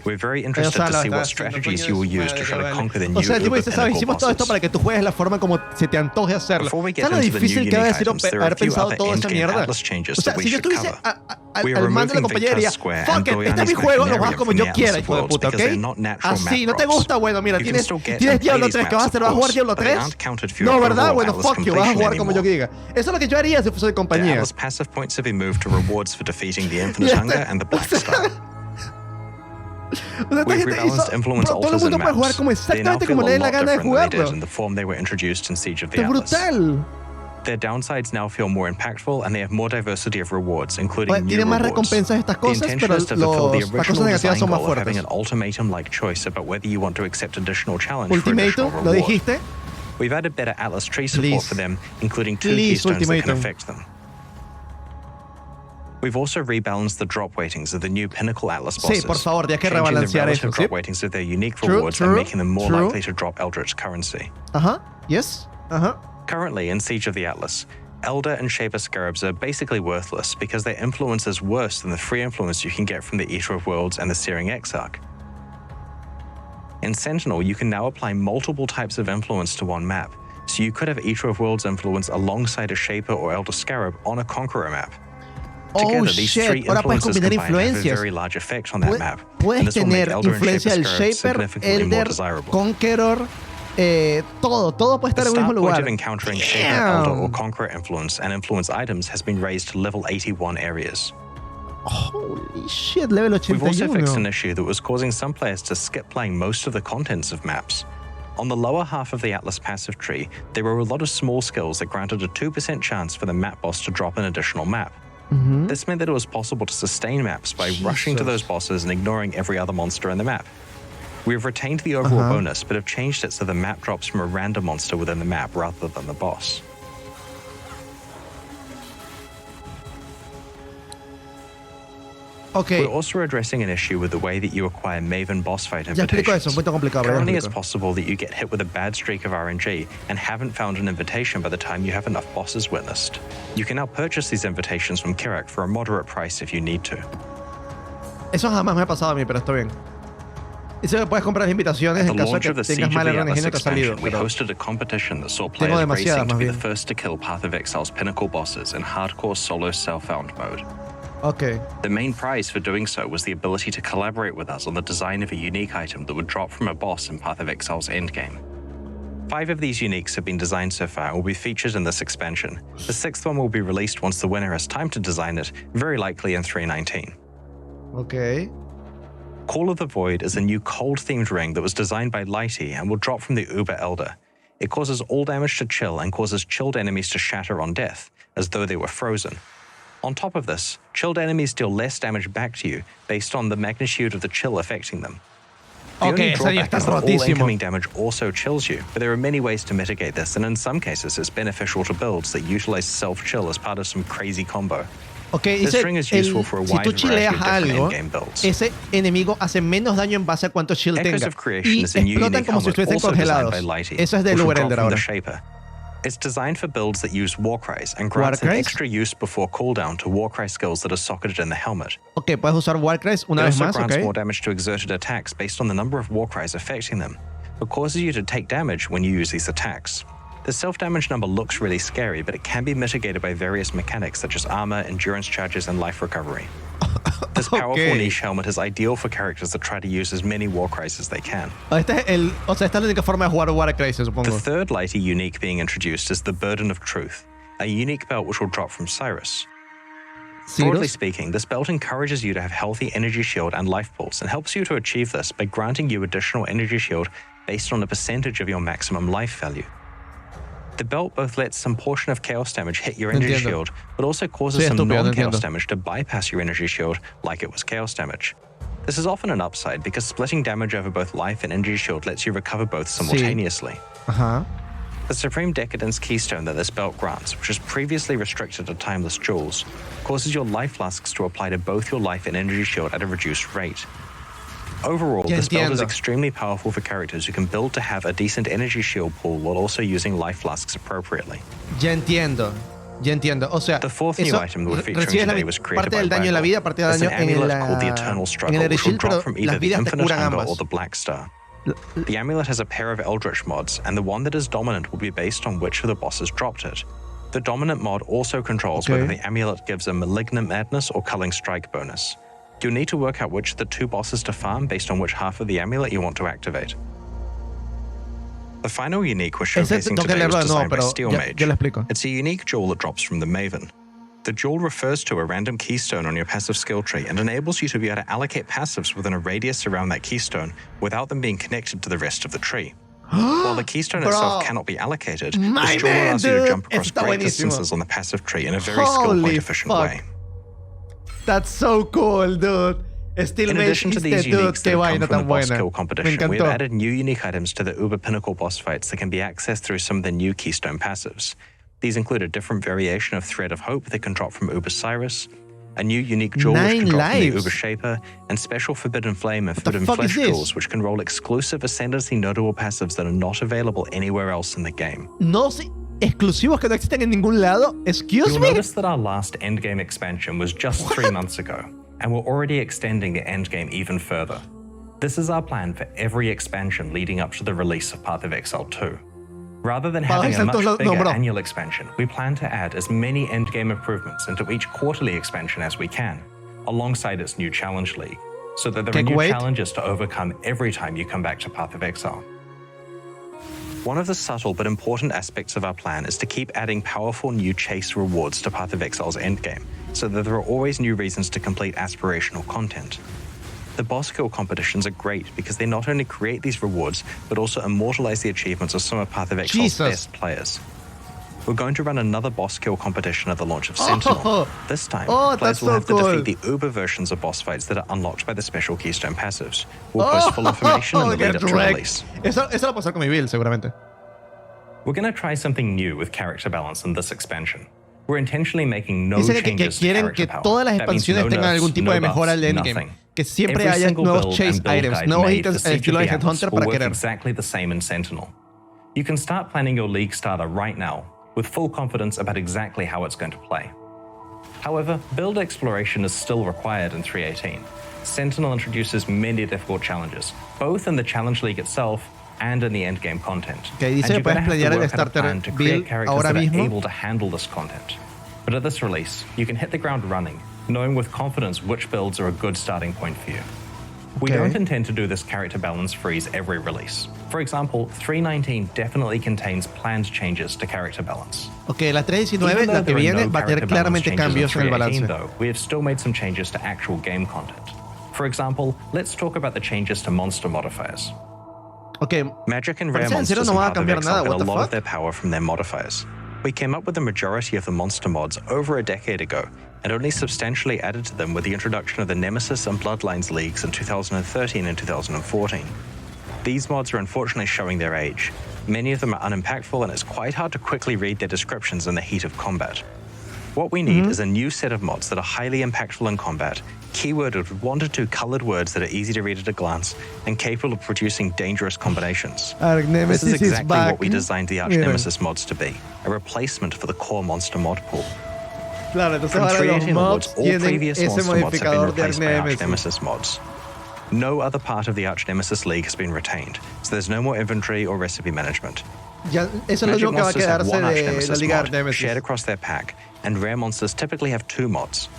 We're very Ellos interested saben to lo see que what están haciendo, strategies coño you de will su use to madre, try to vale. conquer the new O sea, el tipo Uber dice, ¿sabes? pinnacle Hicimos todo esto bosses. para que tú juegues la forma como se te antoje hacerlo. Before we get ¿Sabes lo into the new difícil que va a unique decir items, there are haber a few pensado other toda esa endgame mierda? Atlas changes O sea, that we si yo should estuviese cover. We are al mando de la removing compañía diría, Victor's Square fuck and it, este es mi Goyani's juego, lo Machinarium juegas como from yo the quiera, Atlas hijo de worlds puta, because they're ¿ok? not natural Así, map ¿no te drops. gusta? Bueno, mira, You can tienes still get tienes and play Diablo these 3, ¿qué maps, vas a of hacer? ¿Vas a jugar course, Diablo but they 3? aren't counted for your No, ¿verdad? overall Bueno, Atlas fuck you, vas a completion jugar como yo anymore. diga. Eso es lo que yo haría si fuese de The compañía. Atlas passive points have been moved to rewards for defeating the Infinite Hunger and the Black Star. O sea, esta We've gente rebalanced hizo, influence bro, todo el alters mundo and puede jugar maps. como They now exactamente feel como a le dé la lot gana de different than they did jugarlo. in the form they were introduced in Siege of the ¡Qué Atlas. brutal! Their downsides now feel more impactful and they have more diversity of rewards, including Oye, new tiene más rewards. recompensas estas The cosas, intention pero is to fulfill the las cosas original negativas design son más goal of having fuertes. an ultimatum-like choice about whether you want to accept additional challenge for Ultimatum, additional lo reward. dijiste. We've added better Atlas tree support Please. for them, including 2 Please, keystones that can ultimatum. affect them. We've also rebalanced the drop weightings of the new Pinnacle Atlas bosses, Sí, por favor, ya que changing the rebalancear relative eso, drop ¿sí? weightings of their unique True, rewards true, and making them more true. likely to drop Eldritch currency. Ajá, yes, ajá. Currently, in Siege of the Atlas, Elder and Shaper Scarabs are basically worthless because their influence is worse than the free influence you can get from the Eater of Worlds and the Searing Exarch. In Sentinel, you can now apply multiple types of influence to one map, so you could have Eater of Worlds influence alongside a Shaper or Elder Scarab on a Conqueror map. Together, Oh these three shit, ahora puedes influences combinar combined have a influencia. very large effect on that map, and Puedes this will make tener Elder and influencia Shaper del Scarabs Shaper, significantly more Elder, desirable. Conqueror, todo puede The estar en el start mismo point lugar. of encountering Shaper, Elder, or Damn. Conqueror influence and influence items has been raised to level 81 areas. Holy shit, level We've also fixed an 81. issue that was causing some players to skip playing most of the contents of maps. On the lower half of the Atlas passive tree, there were a lot of small skills that granted a 2% chance for the map boss to drop an additional map. This meant that it was possible to sustain maps by rushing to those bosses and ignoring every other monster in the map. We have retained the overall bonus, but have changed it so the map drops from a random monster within the map rather than the boss. Ok, We're also addressing an issue with the way that you acquire Maven boss fight ya explico eso, invitations. un poquito complicado, pero ya Currently, lo it's explico. possible that you get hit with a bad streak of RNG and haven't found an invitation by the time you have enough bosses witnessed. You can now purchase these invitations from Kirak for a moderate price if you need to. Eso jamás me ha pasado a mí, pero está bien. Dice que puedes comprar las invitaciones At the en caso de launch que of the Siege tengas of mala the RNG Atlas no te ha salido. expansion, we Pero hosted a competition that saw Tengo players demasiadas, racing to más be the bien. first to kill Path of Exile's pinnacle bosses in hardcore solo self-found mode. ok. The main prize for doing so was the ability to collaborate with us on the design of a unique item that would drop from a boss in Path of Exile's endgame. 5 of these uniques have been designed so far and will be featured in this expansion. The 6th one will be released once the winner has time to design it, very likely in 3.19. Ok. Call of the Void is a new cold-themed ring that was designed by Lighty and will drop from the Uber Elder. It causes all damage to chill and causes chilled enemies to shatter on death, as though they were frozen. On top of this, chilled enemies deal less damage back to you based on the magnitude of the chill affecting them. The only drawback is that all incoming damage also chills you, but there are many ways to mitigate this, and in some cases it's beneficial to builds that utilize self-chill as part of some crazy combo. Okay, This ring is useful for a si wide tú variety of chileas different algo, endgame builds. ese enemigo hace menos daño en base a cuánto shield Echoes tenga. of Creation Y is a new explotan unique como si helmet estuviesen also designed congelados. by Lighty, Eso es del which will Uber drop Elder from ahora. the Shaper. It's designed for builds that use Warcries and grants an Warcries? extra use before cooldown to Warcry skills that are socketed in the helmet. Ok, puedes usar Warcries una It vez also más, grants ok. more damage to exerted attacks based on the number of Warcries affecting them, but causes you to take damage when you use these attacks. The self-damage number looks really scary, but it can be mitigated by various mechanics such as armor, endurance charges, and life recovery. This powerful niche helmet is ideal for characters that try to use as many Warcries as they can. Esta es la única forma de jugar Warcries, The supongo. third Lighty unique being introduced is the Burden of Truth, a unique belt which will drop from Cyrus. Broadly Cyrus? speaking, this belt encourages you to have healthy energy shield and life pools and helps you to achieve this by granting you additional energy shield based on a percentage of your maximum life value. The belt both lets some portion of chaos damage hit your energy Entiendo. shield, but also causes Sí, some estúpido, non-chaos entiendo. damage to bypass your energy shield like it was chaos damage. This is often an upside because splitting damage over both life and energy shield lets you recover both simultaneously. Ajá. The Supreme Decadence Keystone that this belt grants, which is previously restricted to timeless jewels, causes your life flasks to apply to both your life and energy shield at a reduced rate. Overall, Ya this belt is entiendo. extremely powerful for characters who can build to have a decent energy shield pool while also using life flasks appropriately. Ya entiendo. Ya entiendo. O sea, The fourth new eso, item that we're featuring recibes today was created parte by del daño en la Randall. vida, parte del It's daño an en amulet called the Eternal en Struggle, el which will shield, drop pero from las either the vidas te Infinite curan Hunger ambas. or the Black Star. The amulet has a pair of Eldritch mods, and the one that is dominant will be based on which of the bosses dropped it. The dominant mod also controls whether the amulet gives a Malignant Madness or Culling Strike bonus. You'll need to work out which of the two bosses to farm based on which half of the amulet you want to activate. The final unique we're Ese showcasing tengo que today was leerlo de nuevo, designed by pero Steel ya Mage. lo explico. It's a unique jewel that drops from the Maven. The jewel refers to a random keystone on your passive skill tree and enables you to be able to allocate passives within a radius around that keystone without them being connected to the rest of the tree. While the keystone itself cannot be allocated, this jewel allows you to jump across Está great buenísimo. distances on the passive tree in a very skill point efficient fuck. way. That's so cool, dude. Steel In Mage addition to is these the dude. uniques that Qué have come vaina from the tan boss buena. kill Me competition, we have encantó. added new unique items to the Uber Pinnacle boss fights that can be accessed through some of the new Keystone passives. These include a different variation of Thread of Hope that can drop from Uber Cyrus, a new unique jewel which 9 can drop from the lives. Uber Shaper, and special Forbidden Flame and the Forbidden fuck Flesh is this? jewels which can roll exclusive Ascendancy notable passives that are not available anywhere else in the game. No sé, exclusivos que no existen en ningún lado. Excuse You'll me. notice that our last endgame expansion was just 3 months ago, and we're already extending the endgame even further. This is our plan for every expansion leading up to the release of Path of Exile 2. Rather than having a much bigger annual expansion, we plan to add as many endgame improvements into each quarterly expansion as we can, alongside its new challenge league, so that there are new challenges to overcome every time you come back to Path of Exile. One of the subtle but important aspects of our plan is to keep adding powerful new chase rewards to Path of Exile's endgame, so that there are always new reasons to complete aspirational content. The boss kill competitions are great because they not only create these rewards, but also immortalize the achievements of some of Path of Exile's best players. We're going to run another boss kill competition at the launch of Sentinel. This time, players will have to defeat the Uber versions of boss fights that are unlocked by the special Keystone passives. We'll post full information in the lead up to release. Eso lo puedo hacer con mi build, seguramente. We're going to try something new with character balance in this expansion. We're intentionally making no Dicen que changes to quieren character que power. todas las That means expansiones no tengan nerfs, algún tipo no de mejora al buffs, endgame. nothing. Que siempre Every haya single nuevos build chase and build items, guide nuevos made for ítems Siege of estilo the Agent Atlas Hunter will para work querer. exactly the same in Sentinel. You can start planning your league starter right now with full confidence about exactly how it's going to play. However, build exploration is still required in 3.18. Sentinel introduces many difficult challenges, both in the challenge league itself and in the endgame content. Que dice que puedes planear el starter to create build characters ahora that are mismo. able to handle this content. But at this release, you can hit the ground running, knowing with confidence which builds are a good starting point for you. We don't intend to do this character balance freeze every release. For example, 3.19 definitely contains planned changes to character balance. Ok, la 3.19, la que viene, va a tener claramente cambios en el balance. Though, we have still made some changes to actual game content. For example, let's talk about the changes to monster modifiers. Ok, Magic and pero rare en serio monsters no in va a Path of cambiar Exile nada, get what a the lot of fuck? their power from their modifiers. We came up with the majority of the monster mods over a decade ago, and only substantially added to them with the introduction of the Nemesis and Bloodlines leagues in 2013 and 2014. These mods are unfortunately showing their age. Many of them are unimpactful, and it's quite hard to quickly read their descriptions in the heat of combat. What we need is a new set of mods that are highly impactful in combat, keyworded with 1 to 2 colored words that are easy to read at a glance, and capable of producing dangerous combinations. Arch This Nemesis is is exactly back. what we designed the Arch Miren. Nemesis mods to be, a replacement for the core monster mod pool. Claro, entonces From ahora los creating the mods mods, all tienen previous ese monster mods have been modificador de Arch replaced by Arch Nemesis. Nemesis mods. No other part of the Arch Nemesis League has been retained, so there's no more inventory or recipe management. Ya, eso es lo Magic único que va a monsters have quedarse one Arch de la Nemesis Liga Arch mod Nemesis. shared across their pack, and rare monsters typically have 2 mods.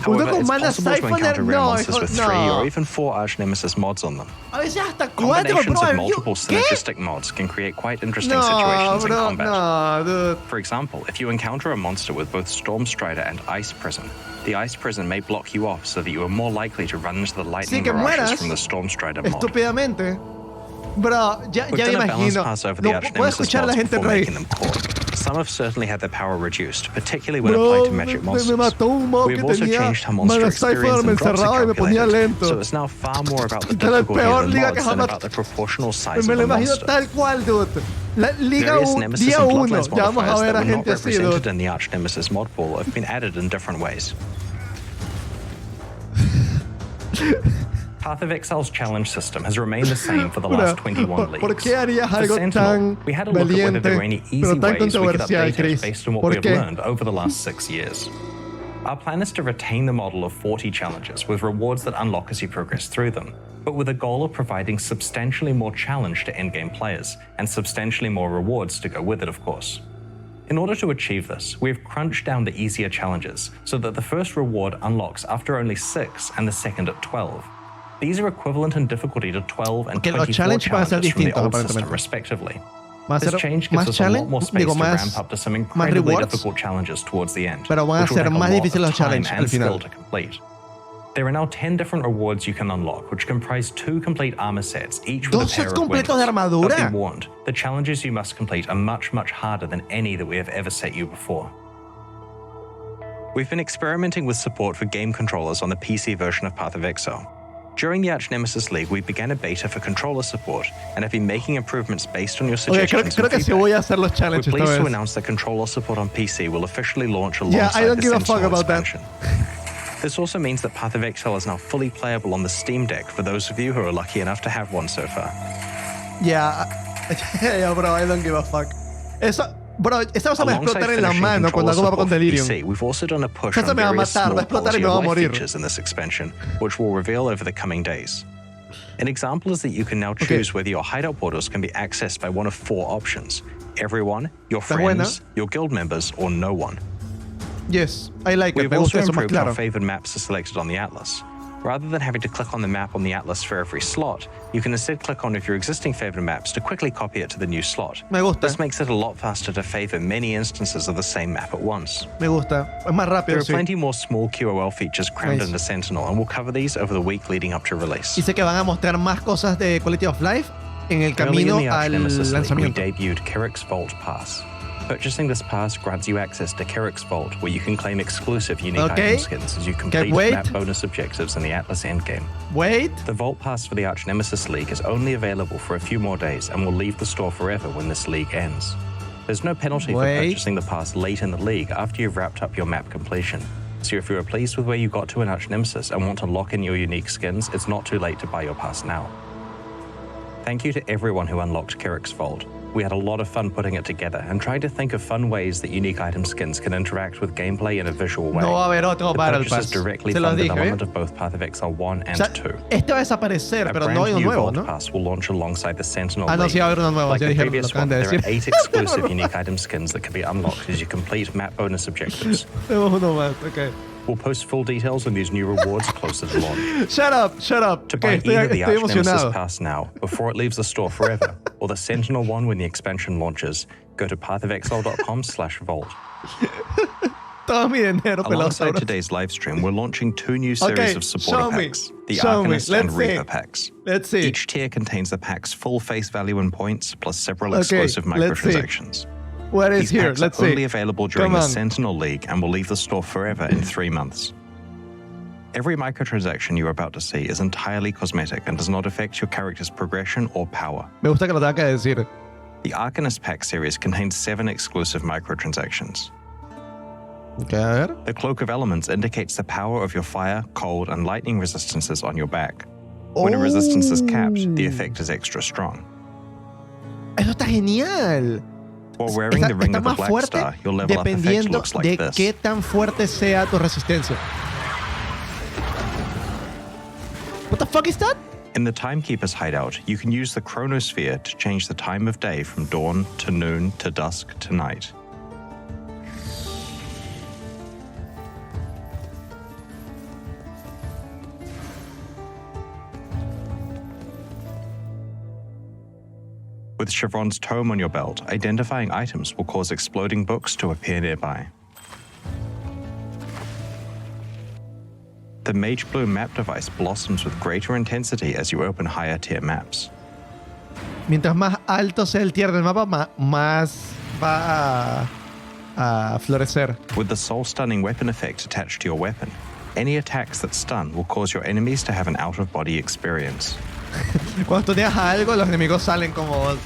Uno However, con it's mana possible to Siphoner, encounter rare no, monsters hijo, with 3 no. or even 4 Arch Nemesis mods on them. A veces hasta 4, Combinations bro. of multiple ¿Qué? synergistic mods can create quite interesting No, situations in bro, combat. no, dude. For example, if you encounter a monster with both Storm Strider and Ice Prison, the Ice Prison may block you off so that you are more likely to run into the lightning que barrages mueras from the Storm Strider mod. Estúpidamente. Bro, ya We've me done a balance imagino. pass over the No, Arch puedo Nemesis escuchar a la mods gente before reír. making them core. Some have certainly had their power reduced, particularly when Bro, applied to magic monsters. me mató un mob We've que also tenía changed how monster mana experience Siphoner, me and drops encerraba are y me ponía calculated, lento. so it's now far more about the Esta es la difficulty peor of the liga que mods than jamás. about the proportional size Me of lo the imagino monster. tal cual, dude. La Liga Various 1, Nemesis día and 1. Bloodlines Ya vamos a modifiers ver that a were not gente así, represented dude. in the Arch Nemesis mod pool have been added in different ways. Path of Exile's challenge system has remained the same for the last 21 leagues. ¿Por qué harías For algo Sentinel, tan we had a look at whether there were any valiente, easy pero tan ways we could controversial, update it Chris? based on what ¿Por we have qué? learned over the last 6 years. Our plan is to retain the model of 40 challenges with rewards that unlock as you progress through them, but with a goal of providing substantially more challenge to endgame players and substantially more rewards to go with it, of course. In order to achieve this, we've crunched down the easier challenges so that the first reward unlocks after only 6 and the second at 12. These are equivalent in difficulty to 12 and Okay, los 24 challenge van a ser challenges from the distintos, old system, aparentemente. respectively. Va a This ser change gives más us a lot challenge, more space digo, to más, ramp up to some más incredibly rewards, difficult challenges towards the end, pero van a which will ser take a más lot of difíciles los time challenge al and skill final. to complete. There are now 10 different rewards you can unlock, which comprise 2 complete armor sets, each with a ¿Dos pair sets of wings. completos de armadura? But be warned, the challenges you must complete are much, much harder than any that we have ever set you before. We've been experimenting with support for game controllers on the PC version of Path of Exile. During the Arch Nemesis League, we began a beta for controller support and have been making improvements based on your Okay, suggestions. creo que and sí feedback. voy a hacer los We're challenges esta pleased to vez. announce that controller support on PC will officially launch Yeah, alongside I don't the give a fuck Sentinel about that. expansion. This also means that Path of Exile is now fully playable on the Steam Deck for those of you who are lucky enough to have one so far. Yeah, yeah, bro, I don't give a fuck. Eso, bro, esa cosa me va a Alongside explotar en la finishing mano cuando controller hago con support for Delirium. PC, we've also done a push Esa on me va a various matar, va a small explotar y quality me of va a life morir. features in this expansion, which we'll reveal over the coming days. An example is that you can now choose whether your hideout portals can be accessed by one of 4 options: everyone, your Está buena. friends, your guild members, or no one. Yes, I like it. We've Me also gusta eso más improved how claro. favored maps are selected on the Atlas. Rather than having to click on the map on the Atlas for every slot, you can instead click on one of your existing favored maps to quickly copy it to the new slot. Me gusta. This makes it a lot faster to favor many instances of the same map at once. Me gusta. Es más There rápido, are sí. plenty more small QOL features crammed Nice. into Sentinel, and we'll cover these over the week leading up to release. Y sé que van a mostrar más cosas de Quality of Life en el Early in camino the Arch al Nemesis League, we lanzamiento. debuted Kerrick's Vault Pass. Purchasing this pass grants you access to Kerrick's Vault, where you can claim exclusive unique Okay. item skins as you complete wait. map bonus objectives in the Atlas endgame. Wait. The Vault Pass for the Arch Nemesis League is only available for a few more days and will leave the store forever when this league ends. There's no penalty for Wait. purchasing the pass late in the league after you've wrapped up your map completion. So if you are pleased with where you got to in Arch Nemesis and want to lock in your unique skins, it's not too late to buy your pass now. Thank you to everyone who unlocked Kerrick's Vault. We had a lot of fun putting it together and tried to think of fun ways that unique item skins can interact with gameplay in a visual way. No va a haber otro The Battle purchases Pass. directly Se los fund dije, development ¿eh? of both Path of Exile 1 O and sea, 2. este va a desaparecer, A pero brand no hay uno new nuevo, Vault ¿no? Pass will launch alongside the Sentinel Ah, no, League. sí va a haber uno nuevo. Like Ya the dijeron, lo previous acaban one, de there are decir. 8 exclusive unique item skins that can be unlocked as you complete map bonus objectives. Tenemos uno más, ok. We'll post full details on these new rewards closer to launch. Shut up, shut up. To Ok, buy estoy either the Arch Nemesis emocionado. Pass now, before it leaves the store forever, or the Sentinel one when the expansion launches, go to pathofexile.com/vault. todo mi dinero, Alongside Pelosauros. today's live stream, we're launching 2 new series Okay, of supporter show me. packs, the Show me. Arcanist Let's and see. Reaper packs. Let's see. Each tier contains the pack's full face value and points, plus several Okay, exclusive let's see. microtransactions. What is These here? packs Let's are see. only available during Come the on. Sentinel League and will leave the store forever in 3 months. Every microtransaction you're about to see is entirely cosmetic and does not affect your character's progression or power. Me gusta que lo tenga que decir. The Arcanist pack series contains 7 exclusive microtransactions. Ok, a ver. The Cloak of Elements indicates the power of your fire, cold, and lightning resistances on your back. When a resistance is capped, the effect is extra strong. Eso está genial. While wearing the Ring Está of the más Black fuerte Star, your level up effect dependiendo looks like de this. qué tan fuerte sea tu resistencia. What the fuck is that? In the Timekeeper's hideout, you can use the chronosphere to change the time of day from dawn to noon to dusk to night. With Chevron's tome on your belt, identifying items will cause exploding books to appear nearby. The Mage Blue map device blossoms with greater intensity as you open higher tier maps. Mientras más alto sea el tier del mapa, más va a florecer. With the soul-stunning weapon effect attached to your weapon, any attacks that stun will cause your enemies to have an out-of-body experience. Cuando tú tiras a algo, los enemigos salen como...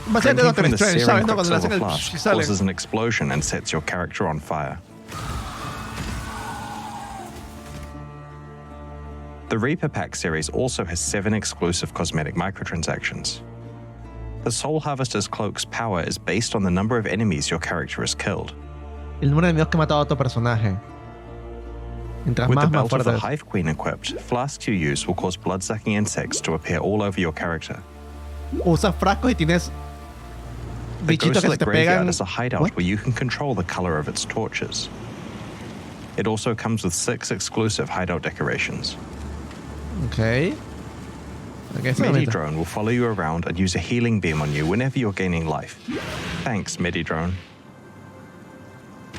Básicamente Drinking Doctor from the Strange, searing ¿sabes? No, cuando le hacen Quicksilver el... flask y salen. causes an explosion and sets your character on fire. The Reaper Pack series also has 7 exclusive cosmetic microtransactions. The Soul Harvester's cloak's power is based on the number of enemies your character has killed. El número de enemigos que ha matado a tu personaje. Mientras With the más belt of the fuerte. Hive Queen equipped, flasks you use will cause blood-sucking insects to appear all over your character. Usas frascos y tienes The bichitos que se Ghostlit te Graveyard pegan. is a hideout What? where you can control the color of its torches. It also comes with 6 exclusive hideout decorations. Ok. Ok, eso bonito. Medidrone will follow you around and use a healing beam on you whenever you're gaining life. Thanks, Medidrone.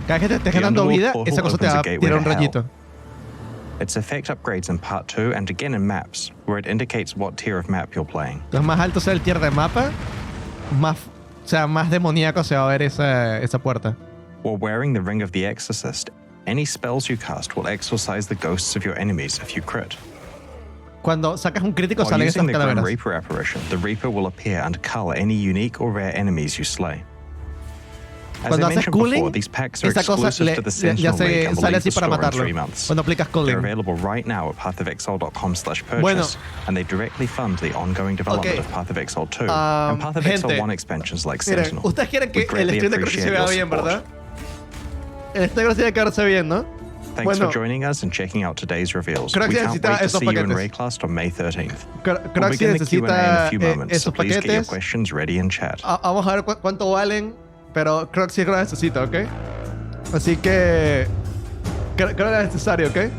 Cada vez que te estés The ganando Underworld vida, portal esa cosa te opens va a a gateway tirar un to hell. rayito. Its effect upgrades in Part 2 and again in maps, where it indicates what tier of map you're playing. Entonces, más alto sea el tier de mapa, más, o sea, más demoníaco se va a ver esa puerta. While wearing the Ring of the Exorcist, any spells you cast will exorcise the ghosts of your enemies if you crit. Cuando sacas un crítico While salen using esas the Grim calaveras. Reaper apparition, the Reaper will appear and cull any unique or rare enemies you slay. As Cuando I haces mentioned cooling, before, these packs are esa cosa exclusive to the Sentinel ya League se and will sale leave the así para store in matarlo. 3 months. Cuando aplicas They're cooling. available right now at pathofexile.com/purchase, Bueno. and they directly fund the ongoing development Okay. of Path of Exile 2 and Path of gente, Exile 1 expansions like Miren, Sentinel. ustedes quieren que We el greatly stream de Roxy se appreciate vea your bien, support. ¿verdad? El stream tiene que verse bien, ¿no? Thanks Bueno. for joining us and checking out today's reveals. Croxy We can't necesita wait to esos see you in paquetes. Rayclast on May 13th. We'll Croxy begin the Q&A in a necesita few moments, so esos please get your paquetes. questions ready in chat. Vamos a ver cuánto valen, pero Croxy creo que necesita, ¿ok? Así que creo que es necesario, ¿ok?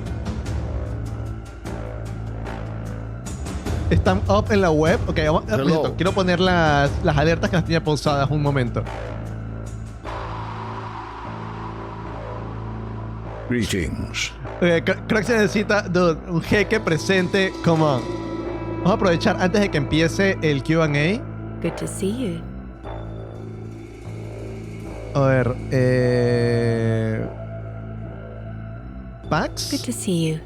Están up en la web. Ok, vamos, por cierto, quiero poner las alertas que las tenía pausadas un momento. Greetings. Croxy necesita, dude, un jeque presente. Come on. Vamos a aprovechar antes de que empiece el Q&A. Good to see you. A ver, Pax. Good to see you.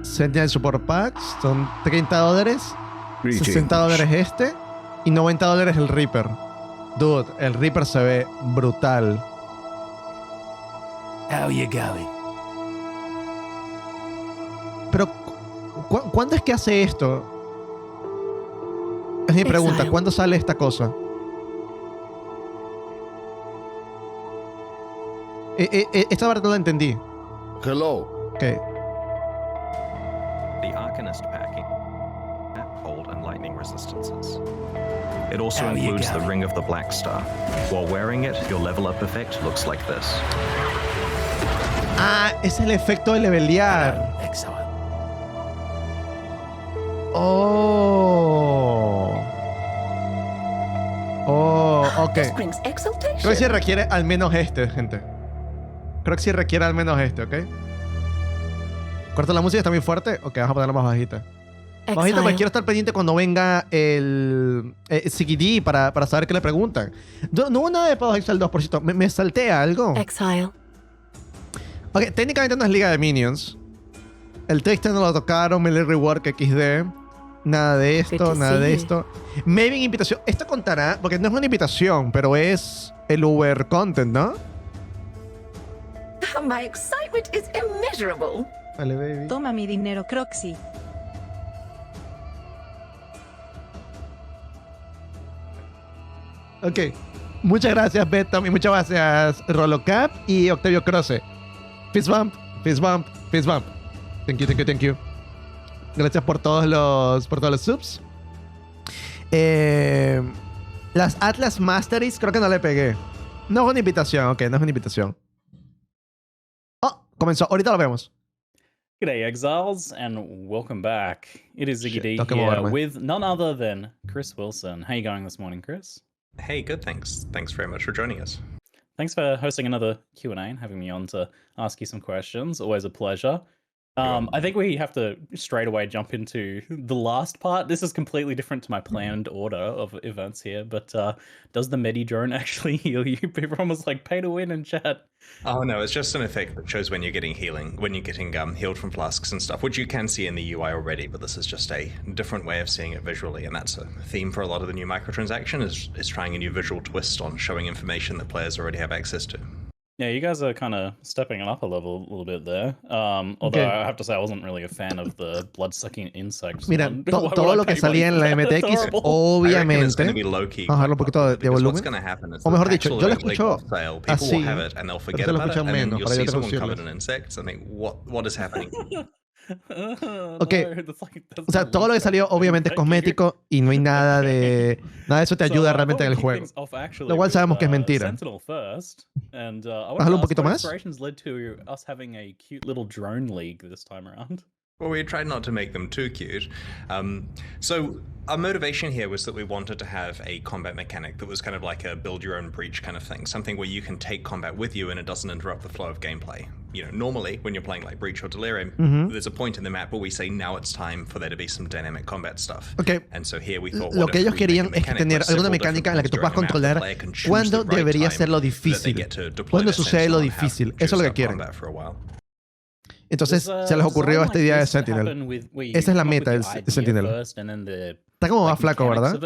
Sentinel Support Packs son $30, Greetings. $60 este y $90 el Reaper. Dude, el Reaper se ve brutal. How you going? Pero, ¿cuándo es que hace esto? Es mi pregunta, Exile. ¿cuándo sale esta cosa? Esta parte no la entendí. Hello. Ok. The Arcanist packing cold and lightning resistances. It also How you includes the going? Ring of the Black Star. While wearing it, your level up effect looks like this. Ah, es el efecto de levelear. Exile. Oh. Oh, Ok. This brings exaltation. Creo que sí requiere al menos este, gente. Creo que sí requiere al menos este, ¿ok? ¿Corta la música? ¿Está muy fuerte? Ok, vamos a ponerla más bajita. Más bajita porque quiero estar pendiente cuando venga el CGD para saber qué le preguntan. No hubo nada de Puedes Exile 2, por cierto. ¿Me salté algo? Exile. Ok, técnicamente no es liga de minions. El texto no lo tocaron, melee rework XD. Nada de esto, nada de esto. Maybe invitación. Esto contará, porque no es una invitación, pero es el Uber content, ¿no? My excitement is immeasurable. Vale, baby. Toma mi dinero, Roxy. Ok. Muchas gracias, Betom, y muchas gracias, Rolocap y Octavio Croce. Fist bump, fist bump, fist bump. Thank you, thank you, thank you. Gracias por todos los subs. Las Atlas Masteries, creo que no le pegué. No es una invitación, ok, no es una invitación. Oh, comenzó. Ahorita lo vemos. G'day, Exiles, and welcome back. It is Ziggy D tengo que here moverme. with none other than Chris Wilson. How you going this morning, Chris? Hey, good, thanks. Thanks very much for joining us. Thanks for hosting another Q&A and having me on to ask you some questions. Always a pleasure. I think we have to straight away jump into the last part. This is completely different to my planned order of events here, but does the Medi drone actually heal you? Everyone was like, pay to win in chat. Oh no, it's just an effect that shows when you're getting healed from flasks and stuff, which you can see in the UI already, but this is just a different way of seeing it visually, and that's a theme for a lot of the new microtransaction is trying a new visual twist on showing information that players already have access to. Yeah, you guys are kind of stepping it up a little bit there. Although I have to say I wasn't really a fan of the blood-sucking insects. Mira, one. Why would todo I lo que pay salía en la money for that? MTX, That's horrible. obviamente. Vamos a bajarle un poquito de volumen. O mejor dicho, yo lo escucho así, pero pero se lo escuchan menos para yo traducirlo. What is happening? Ok, o sea, todo lo que salió obviamente es cosmético y no hay nada de eso te ayuda realmente en el juego. Lo cual sabemos que es mentira. Bájalo un poquito más. Well, we tried not to make them too cute. So our motivation here was that we wanted to have a combat mechanic that was kind of like a build your own breach kind of thing, something where you can take combat with you and it doesn't interrupt the flow of gameplay. You know, normally when you're playing like Breach or Delirium, there's a point in the map where we say now it's time for there to be some dynamic combat stuff. Okay. And so here we thought, lo que ellos querían es tener alguna mecánica en la que tú puedas controlar cuándo debería ser lo difícil, cuándo sucede lo difícil. Eso es lo que quieren. Entonces se les ocurrió esta idea de Sentinel. Esa es la meta del Sentinel. Está como más flaco, ¿verdad?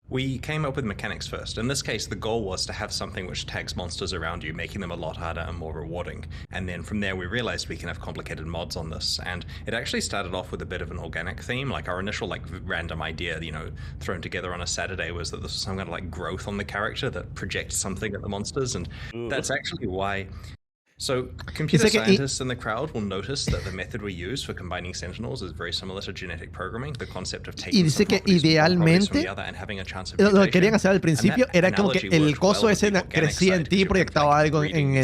We came up with mechanics first. In this case, the goal was to have something which tags monsters around you, making them a lot harder and more rewarding. And then from there, we realized we can have complicated mods on this. And it actually started off with a bit of an organic theme. Like our initial random idea, you know, thrown together on a Saturday was that this was some kind of like growth on the character that projects something at the monsters. And that's actually why. So, computer scientists in the crowd will notice that the method we use for combining Sentinels is very similar to genetic programming, the concept of taking dice que idealmente lo que querían hacer al principio era como que el coso ese crecía en ti y proyectaba algo en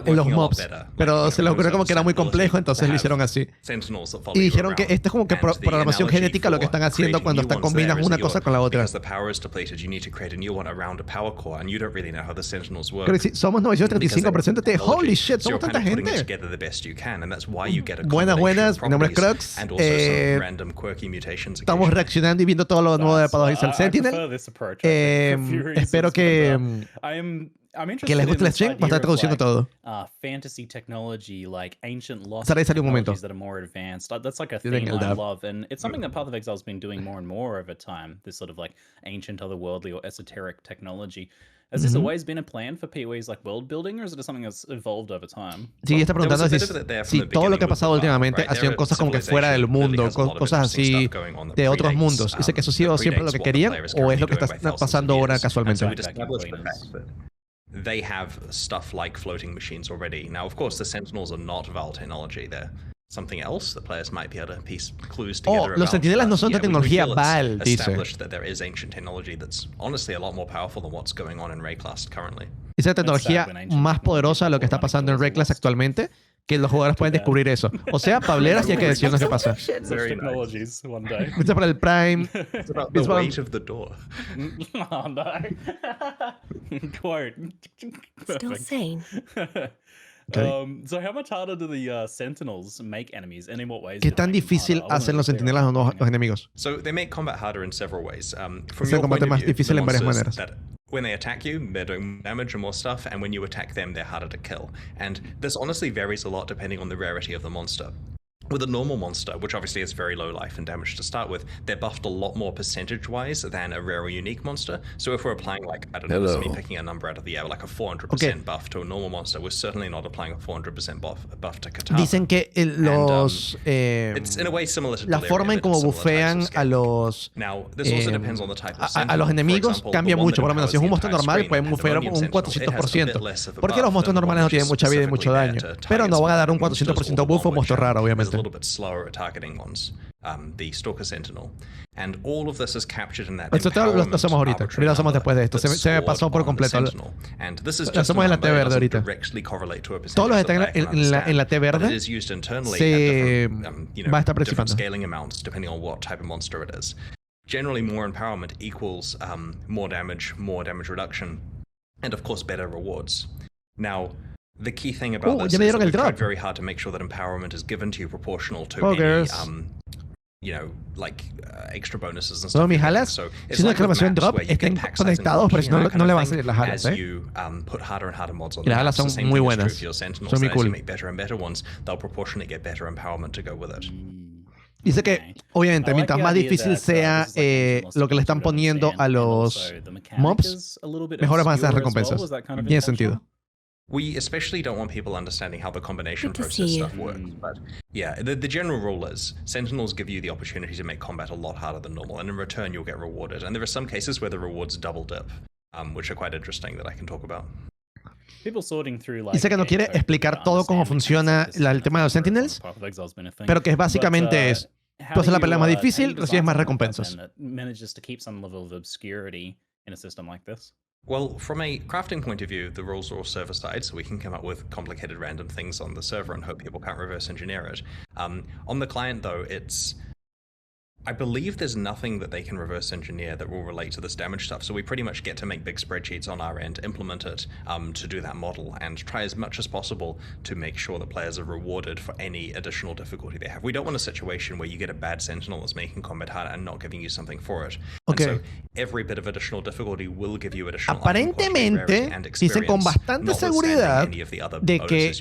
los mobs, pero se les ocurrió como que era muy complejo, entonces lo hicieron así. Y dijeron que esto es como que programación genética lo que están haciendo cuando combinas una cosa con la otra. Creo que sí, somos 935% de holy shit, somos tanta gente. Buenas, mi nombre es Crox. Estamos reaccionando y viendo todo lo nuevo de Puedes Exile Sentinel. Espero que les guste el stream. Va a estar traduciendo todo. Fantasy technology, like ancient lost salió un momento. technologies that are more advanced. That's like a thing I love, and it's something that Path of Exile has been doing more and more over time. This sort of like ancient, otherworldly, or esoteric technology. Has this always been a plan for PoE's like world building, or is it something that's evolved over time? Sí, está preguntando si todo lo que ha pasado últimamente ha sido cosas como que fuera del mundo, cosas así de otros mundos. Dice que eso ha sido siempre lo que querían o es lo que está pasando ahora casualmente. They have stuff like floating machines already. Now, of course, the Sentinels are not Val technology. They're something else that players might be able to piece clues together. Los Sentinelas no son de tecnología Val, dice. Established that there is ancient technology that's honestly a lot more powerful than what's going on in Rayclass currently. Esa tecnología más poderosa de lo que está pasando en Rayclass actualmente, que los jugadores pueden descubrir eso. O sea, pableras y hay que decirnos qué pasa. Very technologies one day. Esto para el Prime. It's about the weight of the door. Oh no. Quote. Still Perfect. sane. So how much harder do the Sentinels make enemies? And in what ways? ¿Qué do they tan make them difícil harder? I hacen wanna los be clear sentinelas on los enemigos? So they make combat harder in several ways. From Es el your combate point más of view, difícil the en varias monsters maneras. that when they attack you, they're doing damage and more stuff, and when you attack them, they're harder to kill. And this honestly varies a lot depending on the rarity of the monster. With a normal monster, which obviously has very low life and damage to start with, they're buffed a lot more percentage-wise than a rare or unique monster. So if we're applying, like, I don't know, this is me picking a number out of the air, like a 400% buff to a normal monster, we're certainly not applying a 400% buff to Katana. Dicen que los... It's in a way similar to la forma en cómo bufean a los... Now, this also depends on the type of a los enemigos cambia mucho. Por lo menos si es un monstruo normal pueden bufear un 400%. Porque los monstruos normales no tienen mucha vida y mucho daño. Pero no van a dar un 400% buff a un monstruo raro, obviamente. A little bit slower at targeting ones, the Stalker Sentinel, and all of this is captured in that. Esto lo hacemos ahorita. Ahorita lo hacemos después de esto. Se me pasó por completo. Lo hacemos en la T verde ahorita. Todos los que están en la T verde se va a estar participando. Scaling amounts depending on what type of monster it is. Generally, more empowerment equals more damage reduction, and of course better rewards. Now, the key thing about this is that we've tried very hard to make sure that empowerment is given to you proportional to any, you know, like extra bonuses and stuff. Mis alas, si una exclamación drop, estén conectados, pero si no, no le van a salir las alas, as you put harder and harder mods on y las alas son muy buenas. Son muy cool. As you make better and better ones, they'll proportionally get better empowerment to go with it. Dice que, obviamente, mientras más difícil sea lo que le están poniendo a los mobs, mejores van a ser las recompensas. Tiene sentido. We especially don't want people understanding how the combination process stuff works, but yeah, the general rule is Sentinels give you the opportunity to make combat a lot harder than normal, and in return you'll get rewarded. And there are some cases where the rewards double dip, which are quite interesting that I can talk about. Dice que no quiere explicar todo cómo funciona el tema de los Sentinels, pero que es básicamente es, tú haces la pelea más difícil, recibes más recompensas. Well, from a crafting point of view, the rules are all server-side, so we can come up with complicated random things on the server and hope people can't reverse engineer it. On the client, though, I believe there's nothing that they can reverse engineer that will relate to this damage stuff, so we pretty much get to make big spreadsheets on our end, implement it to do that model, and try as much as possible to make sure that players are rewarded for any additional difficulty they have. We don't want a situation where you get a bad Sentinel that's making combat harder and not giving you something for it. Okay. And so every bit of additional difficulty will give you additional aparentemente dicen con bastante seguridad de que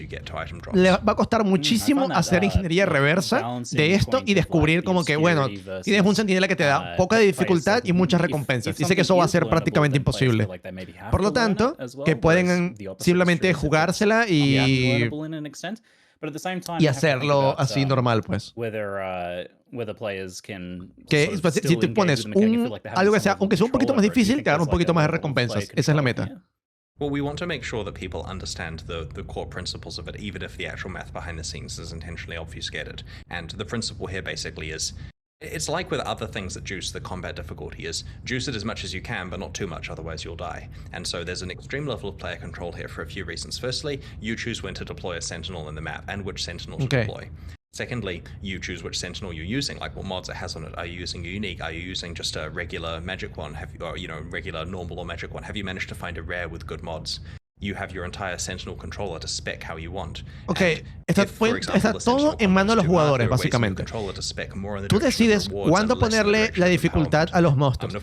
le va a costar muchísimo hacer ingeniería reversa de esto y descubrir como que, bueno, tienes un sentinela que te da poca dificultad y muchas recompensas. Dice que eso va a ser prácticamente imposible. Por lo tanto, que pueden simplemente jugársela y hacerlo así normal, pues. Que si tú pones algo que sea, aunque sea un poquito más difícil, te dan un poquito más de recompensas. Esa es la meta. Well, we want to make sure that people understand the core principles of it, even if the actual math behind the scenes is intentionally obfuscated. And the principle here basically is, it's like with other things that juice the combat difficulty is, juice it as much as you can, but not too much, otherwise you'll die. And so there's an extreme level of player control here for a few reasons. Firstly, you choose when to deploy a Sentinel in the map and which Sentinel to deploy. Secondly, you choose which Sentinel you're using, like what mods it has on it. Are you using a unique? Are you using just a regular magic one? Or, you know, regular normal or magic one? Have you managed to find a rare with good mods? You have your entire Sentinel Controller to spec how you want. Ok, está todo en manos de los jugadores, básicamente. Tú decides cuándo ponerle la dificultad a los monstruos.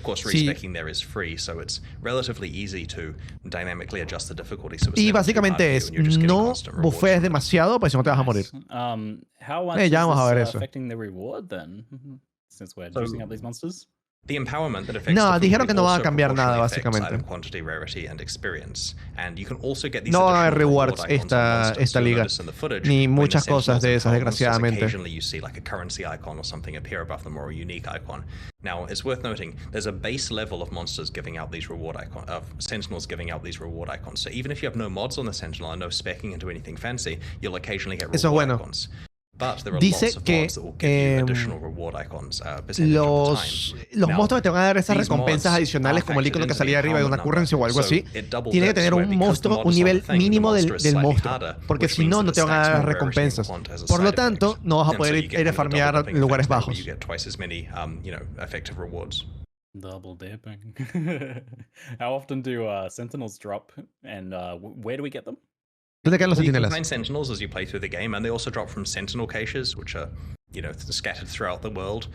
Y básicamente es, no bufees demasiado, pues si no te vas a morir. Ya vamos a ver eso. No, dijeron que no va a cambiar nada, básicamente. No va a haber rewards esta liga, ni muchas cosas de esas, desgraciadamente. Now, it's worth noting, there's a base level of monsters giving out these reward icons, of Sentinels giving out these reward icons. So even if you have no mods on the Sentinel and no speccing into anything fancy, you'll occasionally get reward icons. dice que los monstruos que te van a dar esas recompensas adicionales, como el icono que salía arriba de una currency o algo así, tiene que tener un monstruo, un nivel mínimo del monstruo, porque si no, no te van a dar recompensas. Por lo tanto, no vas a poder ir a farmear en lugares bajos. Double dipping. How often do Sentinels drop, and where do we get them? ¿Dónde quedan los You can Sentinelas? find Sentinels as you play through the game, and they also drop from Sentinel caches, which are, scattered throughout the world.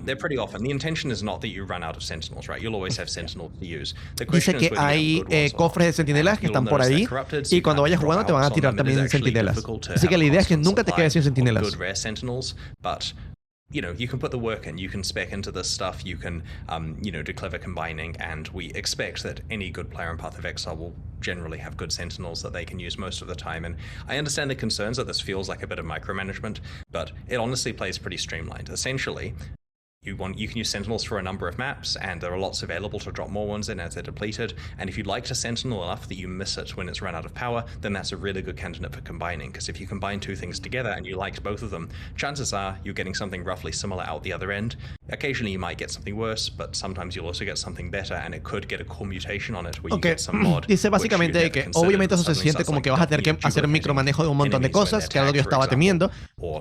They're pretty often. The intention is not that you run out of Sentinels, right? You'll always have Sentinels to use. The Dice question is que whether you have hay good ones or cofres de not. Sentinelas que You'll están por notice ahí, they're corrupted, so y you cuando can't vayas drop jugando te van a outs on tirar them, and también it is actually Sentinelas. difficult to Así que have la a idea es que constant nunca te supply quedes sin of Sentinelas. good rare Sentinels, but you can put the work in, you can spec into this stuff, you can, do clever combining, and we expect that any good player in Path of Exile will generally have good Sentinels that they can use most of the time. And I understand the concerns that this feels like a bit of micromanagement, but it honestly plays pretty streamlined. Essentially, you can use Sentinels for a number of maps, and there are lots available to drop more ones in as they're depleted. And if you liked a Sentinel enough that you miss it when it's run out of power, then that's a really good candidate for combining. Because if you combine two things together and you liked both of them, chances are you're getting something roughly similar out the other end. Occasionally you might get something worse, but sometimes you'll also get something better, and it could get a cool mutation on it where you get some mod. Dice básicamente que obviamente eso se siente como que vas a tener que hacer micromanejo de un montón de cosas, que es algo que yo estaba temiendo,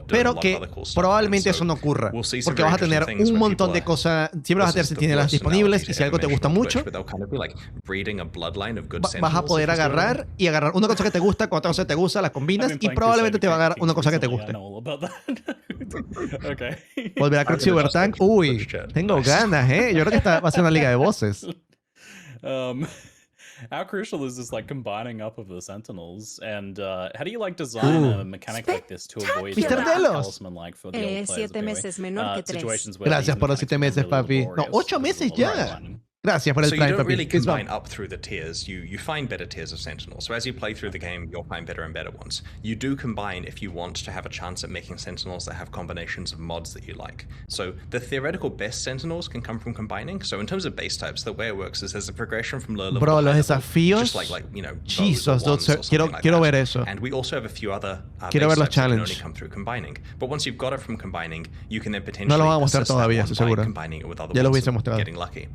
pero que probablemente eso no ocurra, porque vas a tener un montón de cosas. Siempre vas a tener sentinelas disponibles, y si algo te gusta mucho, vas a poder agarrar una cosa que te gusta con otra cosa que te gusta, las combinas, y probablemente te va a dar una cosa que te guste. Volver a Roxy Tank. Uy, tengo ganas, yo creo que esta va a ser una liga de voces. How crucial is this, like, combining up of the Sentinels? And how do you, like, design a mechanic like this to avoid talisman-like for the old players 7 meses menor que 3. situations where Gracias these por los 7 meses, mechanics papi. become No, really 8 meses laborious ya. for the Gracias por el So you Prime, don't papi. really combine up through the tiers. You find better tiers of Sentinels. So as you play through the game, you'll find better and better ones. You do combine if you want to have a chance at making Sentinels that have combinations of mods that you like. So the theoretical best Sentinels can come from combining. So in terms of base types, the way it works is there's a progression from low level Bro, to los high desafíos. level, just like Jesus, bows or wands or something like quiero that. ver eso. And we also have a few other Quiero ver base los types that can only challenge. come through combining. But once you've got it from combining, you can then potentially No lo van a mostrar assist that todavía, one estoy by seguro. combining it with other Ya lo ones hubiese and mostrado. getting lucky.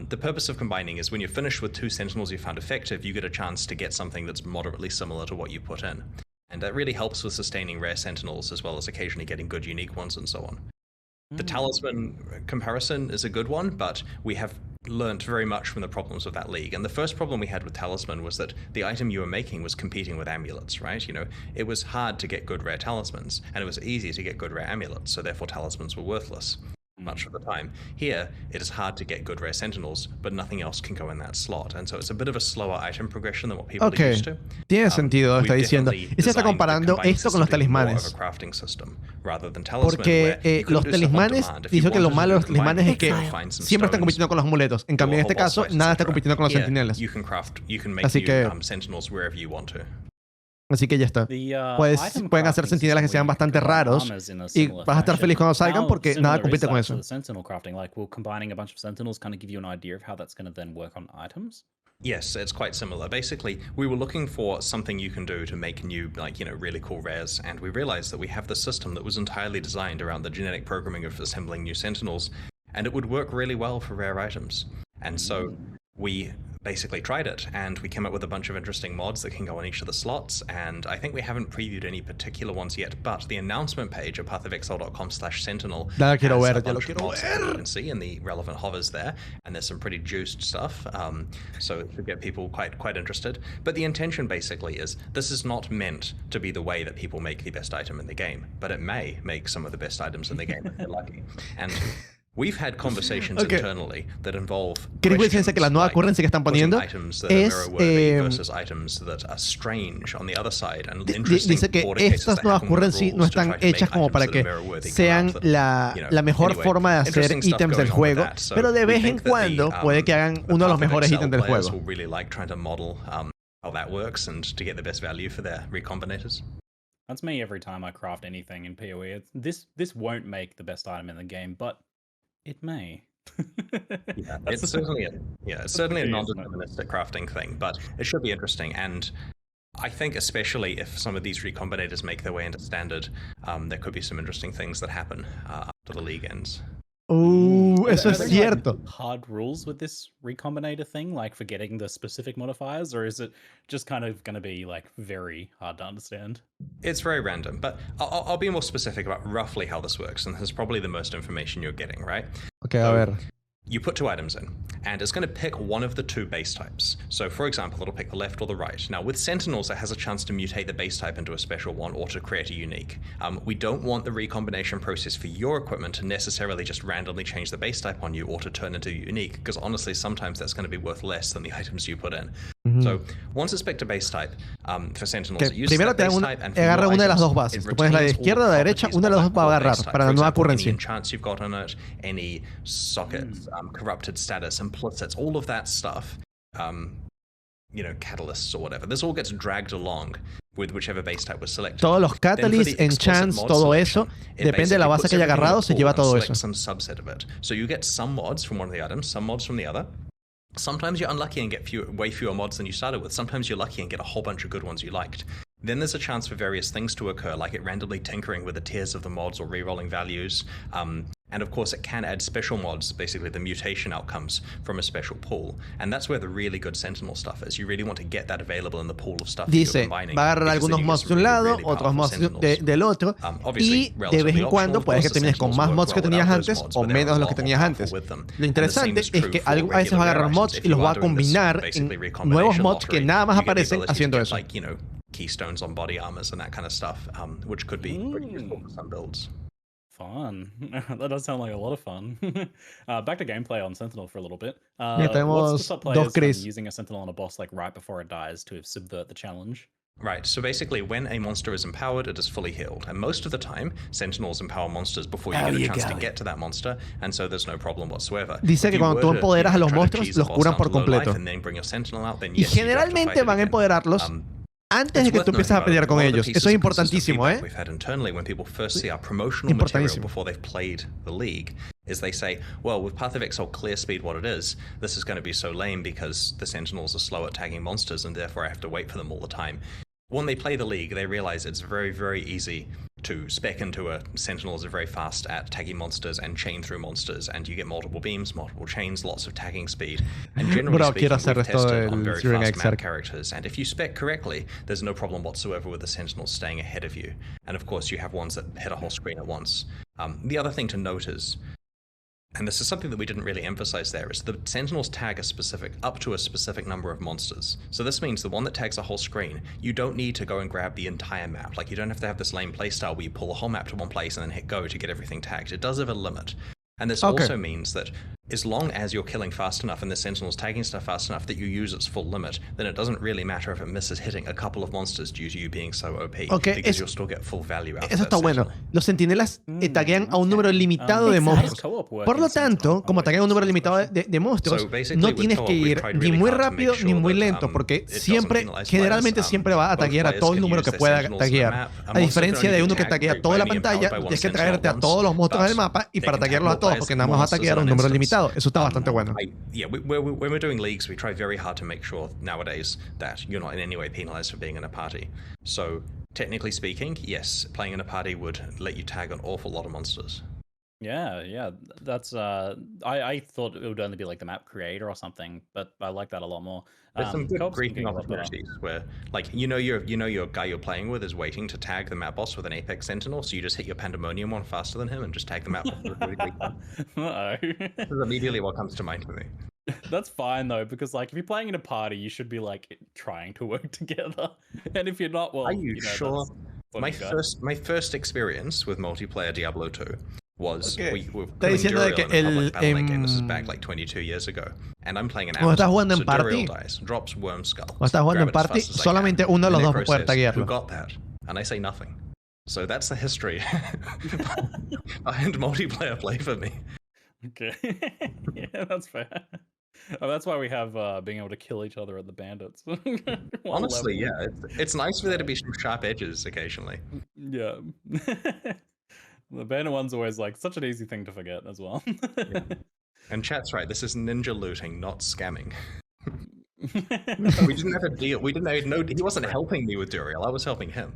The purpose of combining is when you're finished with 2 Sentinels you found effective, you get a chance to get something that's moderately similar to what you put in. And that really helps with sustaining rare Sentinels, as well as occasionally getting good unique ones and so on. The talisman comparison is a good one, but we have learnt very much from the problems of that league. And the first problem we had with talisman was that the item you were making was competing with amulets, right? It was hard to get good rare talismans, and it was easy to get good rare amulets, so therefore talismans were worthless much of the time. Here, it is hard to get good rare Sentinels, but nothing else can go in that slot. And so it's a bit of a slower item progression than what people are used to. Tiene sentido, está diciendo. Y se está comparando esto con los talismanes. Porque los talismanes, dice que lo malo de los talismanes es que siempre están compitiendo con los amuletos. En cambio, en este caso, nada está compitiendo con los sentinelas. Así que ya está. Pueden hacer sentinelas que sean bastante raros, y vas a estar feliz cuando salgan porque nada compite con eso. Yes, it's quite similar. Basically, we were looking for something you can do to make new, really cool rares, and we realized that we have this system that was entirely designed around the genetic programming of assembling new Sentinels, and it would work really well for rare items. And so we basically tried it, and we came up with a bunch of interesting mods that can go on each of the slots, and I think we haven't previewed any particular ones yet, but the announcement page at pathofexile.com/sentinel ya lo quiero has ver, a bunch of mods that you can see in the relevant hovers there, and there's some pretty juiced stuff, so it should get people quite interested. But the intention basically is, this is not meant to be the way that people make the best item in the game, but it may make some of the best items in the game if they're lucky. And we've had conversations internally that involve ¿Qué diferencia que la nueva currency que están poniendo es dice que estas nuevas currency no están hechas como para que sean la mejor forma de hacer ítems del juego, pero de vez en cuando puede que hagan uno de los mejores ítems del juego. That's me every time I craft anything in PoE. This won't make the best item in the game, but it may. It's certainly a non-deterministic crafting thing, but it should be interesting. And I think especially if some of these recombinators make their way into standard, there could be some interesting things that happen after the league ends. Eso es cierto. Like, hard rules with this recombinator thing, like for getting the specific modifiers, or is it just kind of going to be like very hard to understand? It's very random, but I'll be more specific about roughly how this works, and this is probably the most information you're getting, right? Okay, a ver. You put 2 items in, and it's going to pick one of the 2 base types. So, for example, it'll pick the left or the right. Now, with Sentinels, it has a chance to mutate the base type into a special one or to create a unique. We don't want the recombination process for your equipment to necessarily just randomly change the base type on you or to turn into a unique, because honestly, sometimes that's going to be worth less than the items you put in. So, once it's picked a base type, for Sentinels, it uses primero that te base type, and agarra una de las dos items, bases. Tú pones la de izquierda o la derecha, una de las dos va a agarrar para la nueva ocurrencia. Any enchants you've got on it, any sockets, corrupted status, implicits, all of that stuff, you know, catalysts or whatever. This all gets dragged along with whichever base type was selected. Todos los catalysts, enchants, todo eso, depende de la base que haya agarrado, se lleva todo eso. Some subset of it. So you get some mods from one of the items, some mods from the other. Sometimes you're unlucky and get way fewer mods than you started with. Sometimes you're lucky and get a whole bunch of good ones you liked. Then there's a chance for various things to occur, like it randomly tinkering with the tiers of the mods or rerolling values. And of course, it can add special mods, basically the mutation outcomes from a special pool. And that's where the really good Sentinel stuff is. You really want to get that available in the pool of stuff that you're combining. Va a agarrar algunos mods de un lado, otros mods del otro, y de vez en cuando puedes que termines con más mods que tenías antes o menos de los que tenías antes. Lo interesante es que a veces va a agarrar mods y los va a combinar en nuevos mods que nada más aparecen haciendo eso. Keystones on body armors and that kind of stuff, which could be pretty useful for some builds. Fun. That does sound like a lot of fun. Back to gameplay on Sentinel for a little bit. Tenemos what's the top players using a Sentinel on a boss like right before it dies to subvert the challenge? Right, so basically when a monster is empowered, it is fully healed. And most of the time, Sentinels empower monsters before you get a chance to get to that monster, and so there's no problem whatsoever. Dice que cuando tú empoderas a los monstruos, los curan por completo. Y generalmente van a empoderarlos antes de que tú empieces a pelear con ellos. Eso es importantísimo, ¿eh? We've had internally when people first see our promotional material before they've played the league, is they say, well, with Path of Exile clear speed what it is, this is going to be so lame because the Sentinels are slow at tagging monsters and therefore I have to wait for them all the time. When they play the league, they realize it's very, very easy to spec into a Sentinels are very fast at tagging monsters and chain through monsters, and you get multiple beams, multiple chains, lots of tagging speed. And generally speaking, we've tested on very fast map characters, and if you spec correctly, there's no problem whatsoever with the Sentinels staying ahead of you. And of course, you have ones that hit a whole screen at once. The other thing to note is, and this is something that we didn't really emphasize there, is the Sentinels tag up to a specific number of monsters. So this means the one that tags a whole screen, you don't need to go and grab the entire map. Like, you don't have to have this lame playstyle where you pull the whole map to one place and then hit go to get everything tagged. It does have a limit. And this also means that as long as you're killing fast enough and the Sentinel's tagging stuff fast enough that you use its full limit, then it doesn't really matter if it misses hitting a couple of monsters due to you being so OP, because you'll still get full value out of eso that está bueno. Los Sentinelas taguean a un número limitado de monstruos. Por lo tanto, como taguean a un número limitado de monstruos, no tienes que ir ni muy rápido ni muy lento, porque generalmente siempre va a taguear a todo el número que pueda taguear. A diferencia de uno que taguea toda la pantalla, tienes que traerte a todos los monstruos del mapa y para taguearlos a todos, porque nada más va a taguear a un número limitado. Eso está bastante bueno. When we're doing leagues, we try very hard to make sure nowadays that you're not in any way penalized for being in a party. So, technically speaking, yes, playing in a party would let you tag an awful lot of monsters. Yeah, that's I thought it would only be like the map creator or something, but I like that a lot more. There's some good griefing opportunities where, like, you know your guy you're playing with is waiting to tag the map boss with an Apex Sentinel, so you just hit your Pandemonium one faster than him and just tag the map boss really quickly. This is immediately what comes to mind for me. That's fine though, because like if you're playing in a party, you should be like trying to work together, and if you're not, well, are you sure? My first experience with multiplayer Diablo 2 was we were playing Duriel in a public battle.net game. This is back like 22 years ago, and I'm playing an Amazon. Estás jugando en party, dies, drops worm skull. Estás jugando en party, solamente uno de los dos va a poder taguearlo. Who got that? And I say nothing. So that's the history behind multiplayer play for me. Okay, yeah, that's fair. That's why we have being able to kill each other at the bandits. Honestly, yeah, it's nice for there to be some sharp edges occasionally. Yeah. The bandit one's always like such an easy thing to forget as well. Yeah. And chat's right, this is ninja looting, not scamming. We didn't have a deal. We didn't have no. He wasn't helping me with Duriel. I was helping him.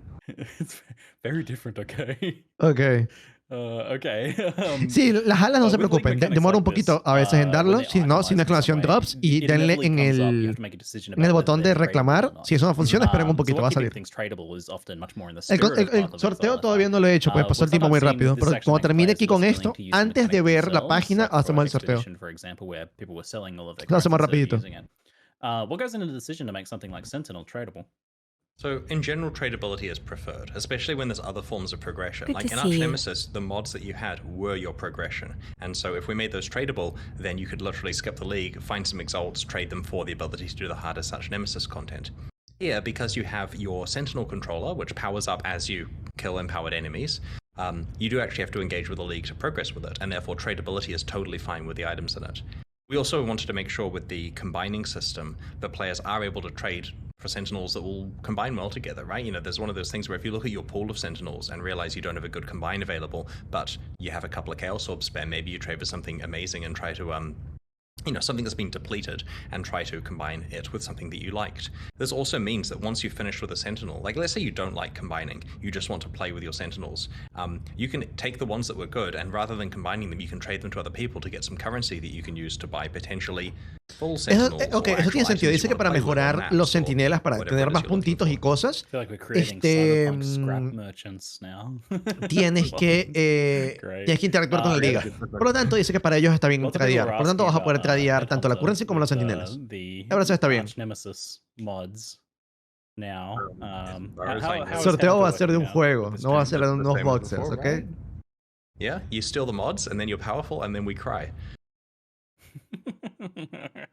It's very different, okay. Ok. Okay. Sí, las alas no se with league preocupen. mechanics Demora un like this, poquito a veces en when darlo. they Si no, sin itemize in exclamación some way, drops y it denle inevitably comes up. You have to make a decision en el about botón whether de they're tradable or reclamar. not. Si eso no funciona, esperen un poquito, So va a what salir. keeping things tradable is often much more in the El, spirit of el Path of sorteo Exile, todavía no lo he hecho, pues what pasó el tiempo muy sometimes rápido. seems Pero this cuando actually termine makes aquí con players esto, willing to use the antes de mechanic ver la themselves, página, like for hacemos el sorteo. Expedition, for example, where people were selling all of their Lo hacemos characters that rapidito. were using it. What goes into the decision to make something like Sentinel tradable? So, in general, tradability is preferred, especially when there's other forms of progression. Good Like to in see Arch you. Nemesis, the mods that you had were your progression. And so, if we made those tradable, then you could literally skip the league, find some exalts, trade them for the ability to do the hardest Arch Nemesis content. Here, because you have your Sentinel Controller, which powers up as you kill empowered enemies, you do actually have to engage with the league to progress with it, and therefore tradability is totally fine with the items in it. We also wanted to make sure with the combining system that players are able to trade for Sentinels that will combine well together, right? You know, there's one of those things where if you look at your pool of Sentinels and realize you don't have a good combine available, but you have a couple of Chaos Orbs spare, maybe you trade for something amazing and try to, you know, something that's been depleted and try to combine it with something that you liked. This also means that once you've finished with a Sentinel, like let's say you don't like combining, you just want to play with your Sentinels, you can take the ones that were good and rather than combining them, you can trade them to other people to get some currency that you can use to buy potentially full Sentinels. Ok, eso tiene sentido. Dice que para mejorar los sentinelas, para tener más puntitos y cosas, I feel like we're creating cyberpunk scrap este, merchants now. tienes que interactuar con la liga. Por lo tanto, dice que para ellos está bien Lots of people tradear. were Por lo tanto, vas a asking poder about, tradear tanto la currency como los with, sentinelas. the La verdad está bien. Arch Nemesis mods now. El Sorteo va a ser de un now juego, with this no va a change? ser de unos Same as boxers, before, ¿ok? right? Yeah, you steal the mods and then you're powerful and then we cry.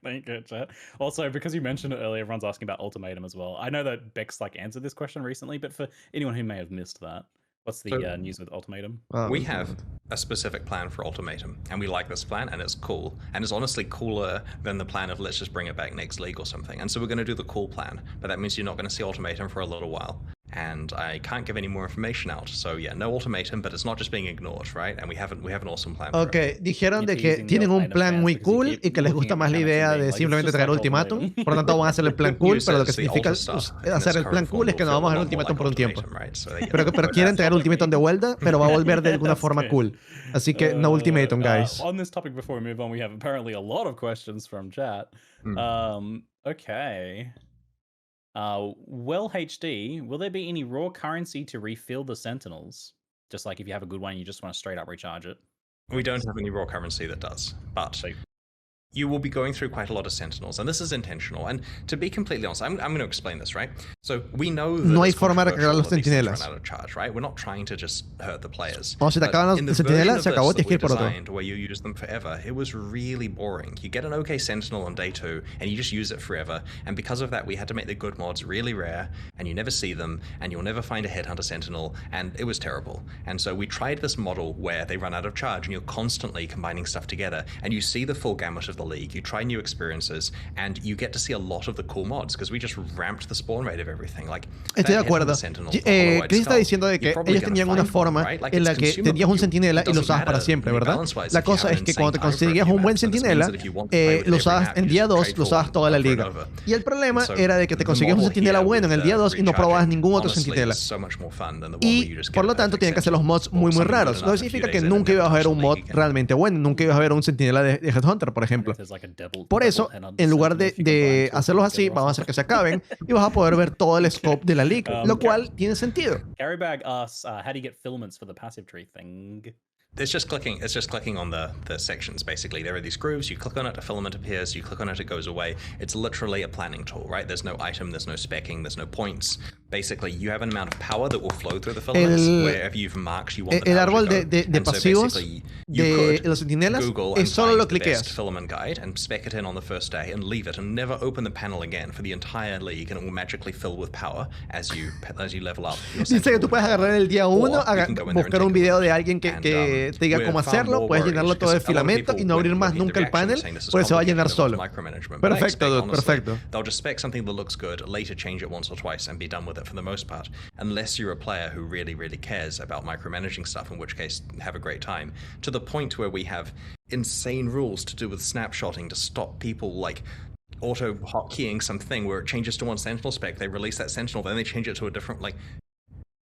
Thank you, chat. Also, because you mentioned it earlier, everyone's asking about ultimatum as well. I know that Bex answered this question recently, but for anyone who may have missed that, what's the So- news with ultimatum? We have a specific plan for Ultimatum, and we like this plan, and it's cool. And it's honestly cooler than the plan of let's just bring it back next league or something. And so we're going to do the cool plan, but that means you're not going to see Ultimatum for a little while. And I can't give any more information out. So yeah, no Ultimatum, but it's not just being ignored, right? And we have an awesome plan for it. Ok, dijeron de que tienen un plan muy cool y que les gusta más la idea de simplemente traer ultimátum. Por lo tanto, van a hacer el plan cool, pero lo que significa hacer el plan cool es que no vamos a hacer ultimátum por un tiempo. Pero quieren traer ultimátum de vuelta, pero va a volver de alguna forma cool. Así que no ultimátum, guys. On this topic, before we move on, we have apparently a lot of questions from chat. Okay. Well, HD, will there be any raw currency to refill the Sentinels? Just like if you have a good one, you just want to straight up recharge it. We don't have any raw currency that does, but you will be going through quite a lot of Sentinels, and this is intentional. And to be completely honest, I'm going to explain this, right? So we know that No hay it's forma de cargar los controversial that these things Sentinelas. run out of charge, right? We're not trying to just hurt the players. No, si te But acaban in los the version Sentinelas, of se acabó, this tienes que ir that por we otro. designed where you use them forever, it was really boring. You get an okay Sentinel on day 2, and you just use it forever. And because of that, we had to make the good mods really rare, and you never see them, and you'll never find a Headhunter Sentinel, and it was terrible. And so we tried this model where they run out of charge, and you're constantly combining stuff together, and you see the full gamut of the league. You try new experiences, and you get to see a lot of the cool mods, because we just ramped the spawn rate of everything. Like, Estoy de acuerdo. Chris está diciendo de que ellos tenían una forma en la que tenías un centinela y lo usabas para siempre, ¿verdad? La cosa es que cuando te conseguías un buen centinela, lo usabas en día 2, lo usabas toda la liga. Y el problema era de que te conseguías un centinela bueno en el día 2 y no probabas ningún otro centinela. Y por lo tanto tienen que hacer los mods muy muy raros. No significa que nunca ibas a ver un mod realmente bueno, nunca ibas a ver un centinela de Headhunter, por ejemplo. Por eso, en lugar de hacerlos así, vamos a hacer que se acaben y vas a poder ver todo el scope de la liga, lo cual tiene sentido. Carrybag asks, how do you get filaments for the passive tree thing? It's just clicking on the sections, basically. There are these grooves, you click on it, a filament appears, you click on it, it goes away. It's literally a planning tool, right? There's no item, there's no specking, there's no points. Basically, you have an amount of power that will flow through the filaments wherever you've marked you want the el power árbol to go. de pasivos de los sentinelas es solo lo cliqueas. Filament guide and spec it in on the first day and leave it and never open the panel again for the entire league, and it will magically fill with power as you level up. Dice que tú puedes agarrar el día 1, buscar un video de alguien que te diga cómo hacerlo, puedes llenarlo todo de filamento y no abrir más nunca el panel, pues se va a llenar solo. Perfecto, dude, perfecto. They'll just spec something that looks good, later change it once or twice and be done with it for the most part, unless you're a player who really, really cares about micromanaging stuff, in which case have a great time, to the point where we have insane rules to do with snapshotting to stop people like auto hotkeying something where it changes to one Sentinel spec, they release that Sentinel, then they change it to a different, like,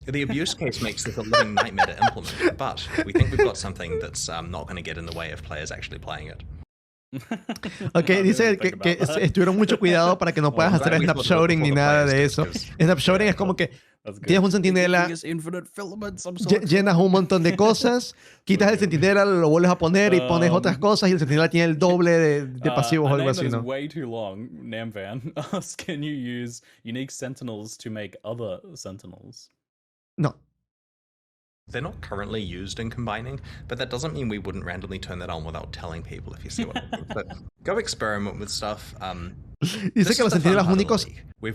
the abuse case makes this a living nightmare to implement, but we think we've got something that's not going to get in the way of players actually playing it. Ok, dice que estuvieron mucho cuidado para que no puedas hacer snapshotting ni nada de eso. Snapshotting es como que tienes un centinela, llenas un montón de cosas, quitas el centinela, lo vuelves a poner y pones otras cosas y el centinela tiene el doble de pasivos o algo así, ¿no? Way too long. Namvan asks, can you use unique sentinels to make other sentinels? No. They're not currently used in combining, but that doesn't mean we wouldn't randomly turn that on without telling people, if you see what I mean. But go experiment with stuff. Dice que los centinelas únicos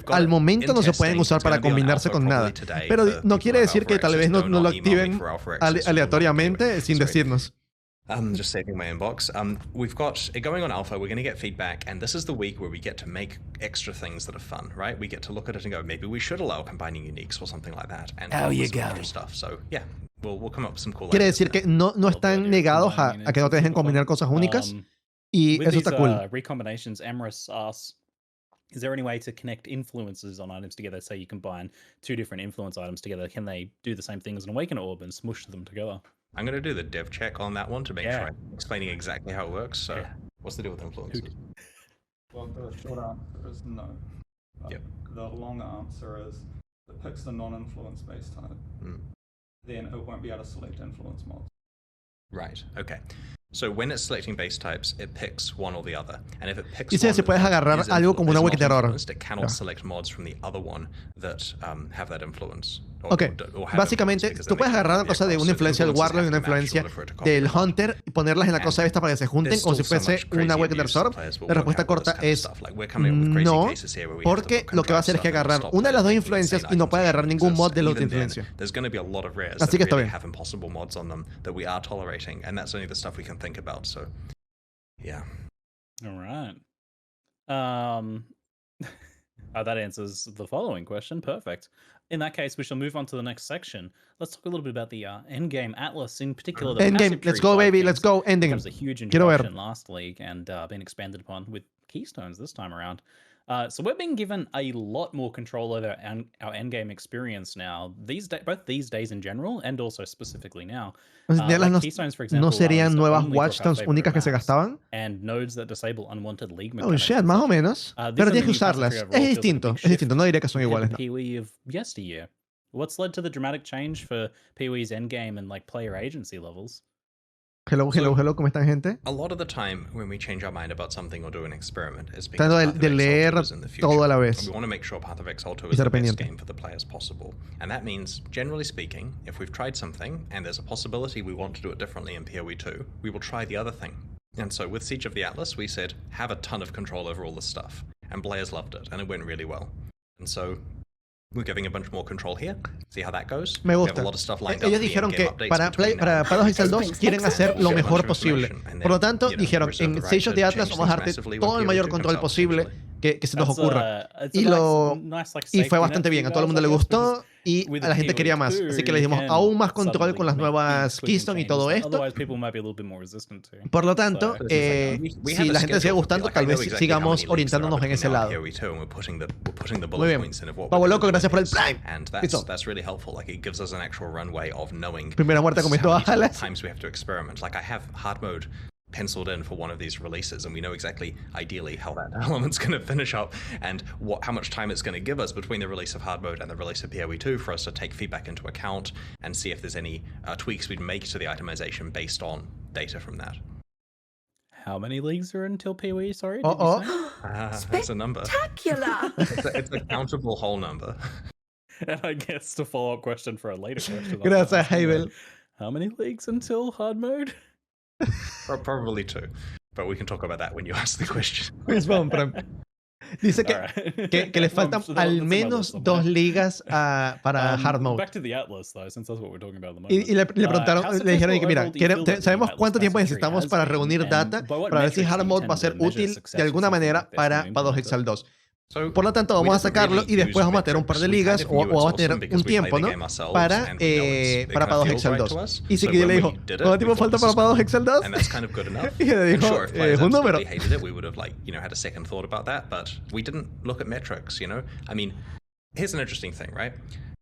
al momento no se pueden usar para combinarse con nada, pero no quiere decir que tal vez no lo activen aleatoriamente sin decirnos. Just saving my inbox. We've got it going on alpha. We're going to get feedback, and this is the week where we get to make extra things that are fun, right? We get to look at it and go, maybe we should allow combining uniques or something like that, and some stuff. So yeah, we'll come up with some cool. Quiere decir que no están negados a que no te dejen combinar cosas únicas, y eso está cool. Recombinations, Amorous asks, is there any way to connect influences on items together? Say you combine two different influence items together. Can they do the same thing as an Awakener Orb and smush them together? I'm going to do the dev check on that one to make sure I'm explaining exactly how it works. So, what's the deal with influences? Well, the short answer is no. The long answer is it picks the non-influence base type. Then it won't be able to select influence mods. Right, okay. So when it's selecting base types, it picks one or the other. And if it picks Dice, si puedes agarrar algo como una Awakener Orb. It cannot select mods from the other one that have that influence. Ok, básicamente tú puedes agarrar una cosa de una influencia del Warlock y una influencia del Hunter y ponerlas en la cosa esta para que se junten como si fuese una Awakener Orb. La respuesta corta es no, porque lo que va a hacer es que agarrar una de las dos influencias y no puede agarrar ningún mod de la otra influencia. Así que está bien. Think about, so yeah. All right. That answers the following question. Perfect. In that case, we shall move on to the next section. Let's talk a little bit about the Endgame Atlas, in particular. The Endgame, let's go, baby, let's go. Ending. That was a huge introduction last league and been expanded upon with Keystones this time around. So we're being given a lot more control over our endgame experience now. Both these days in general and also specifically now. Like Keystones, for example, ¿No serían nuevas watchstones únicas que se gastaban? And nodes that disable unwanted league Oh shit, más o menos. Pero tienes que usarlas. Es distinto, no diría que son iguales. No. Pee-wee of yesteryear. What's led to the dramatic change for Pee-wee's endgame and like player agency levels? Hello, ¿cómo están, gente? A lot of the time when we change our mind about something or do an experiment is because de leer todo a la vez. We want to make sure Path of Exile 2 is the best game for the players possible. And that means, generally speaking, if we've tried something and there's a possibility we want to do it differently in PoE 2, we will try the other thing. And so with Siege of the Atlas, we said, have a ton of control over all this stuff. And players loved it, and it went really well. And so we're giving a bunch more control here. See how that goes. Me gusta. Ellos dijeron que para Path of Exile 2 quieren hacer lo mejor posible. Por lo tanto, dijeron, en Siege of the Atlas vamos a darte todo el mayor control posible que se nos ocurra. Y fue bastante bien. A todo el mundo le gustó y a la gente quería más. Así que le dimos aún más control con las nuevas Keystones y todo esto. Por lo tanto, si la gente sigue gustando, tal vez sigamos orientándonos en ese lado. Muy bien. Pavo Loco, gracias por el Prime. Primera muerte con mis dos alas. Penciled in for one of these releases, and we know exactly ideally how that element's going to finish up and how much time it's going to give us between the release of hard mode and the release of PoE 2 for us to take feedback into account and see if there's any tweaks we'd make to the itemization based on data from that. How many leagues are until PoE? Sorry, that's a number. Spectacular. It's a countable whole number. And I guess the follow-up question for a later question. Gracias, Havel. How many leagues until hard mode? Probably 2, but we can talk about that when you ask the question. Dice que le faltan al menos 2 ligas para hard mode. Back to the Atlas, though, since that's what we're talking about at the Y moment. le preguntaron, le dijeron que mira, sabemos cuánto tiempo necesitamos para reunir data para ver si hard mode va a ser útil de alguna manera para Path of Exile 2. Por lo tanto, vamos a sacarlo y después vamos a tener un par de ligas o vamos a tener un tiempo, ¿no? Para PADOS Exile 2. Y Siki le dijo, ¿cuánto tiempo falta para PADOS Exile 2? Y le dijo, es un número. Here's an interesting thing, right?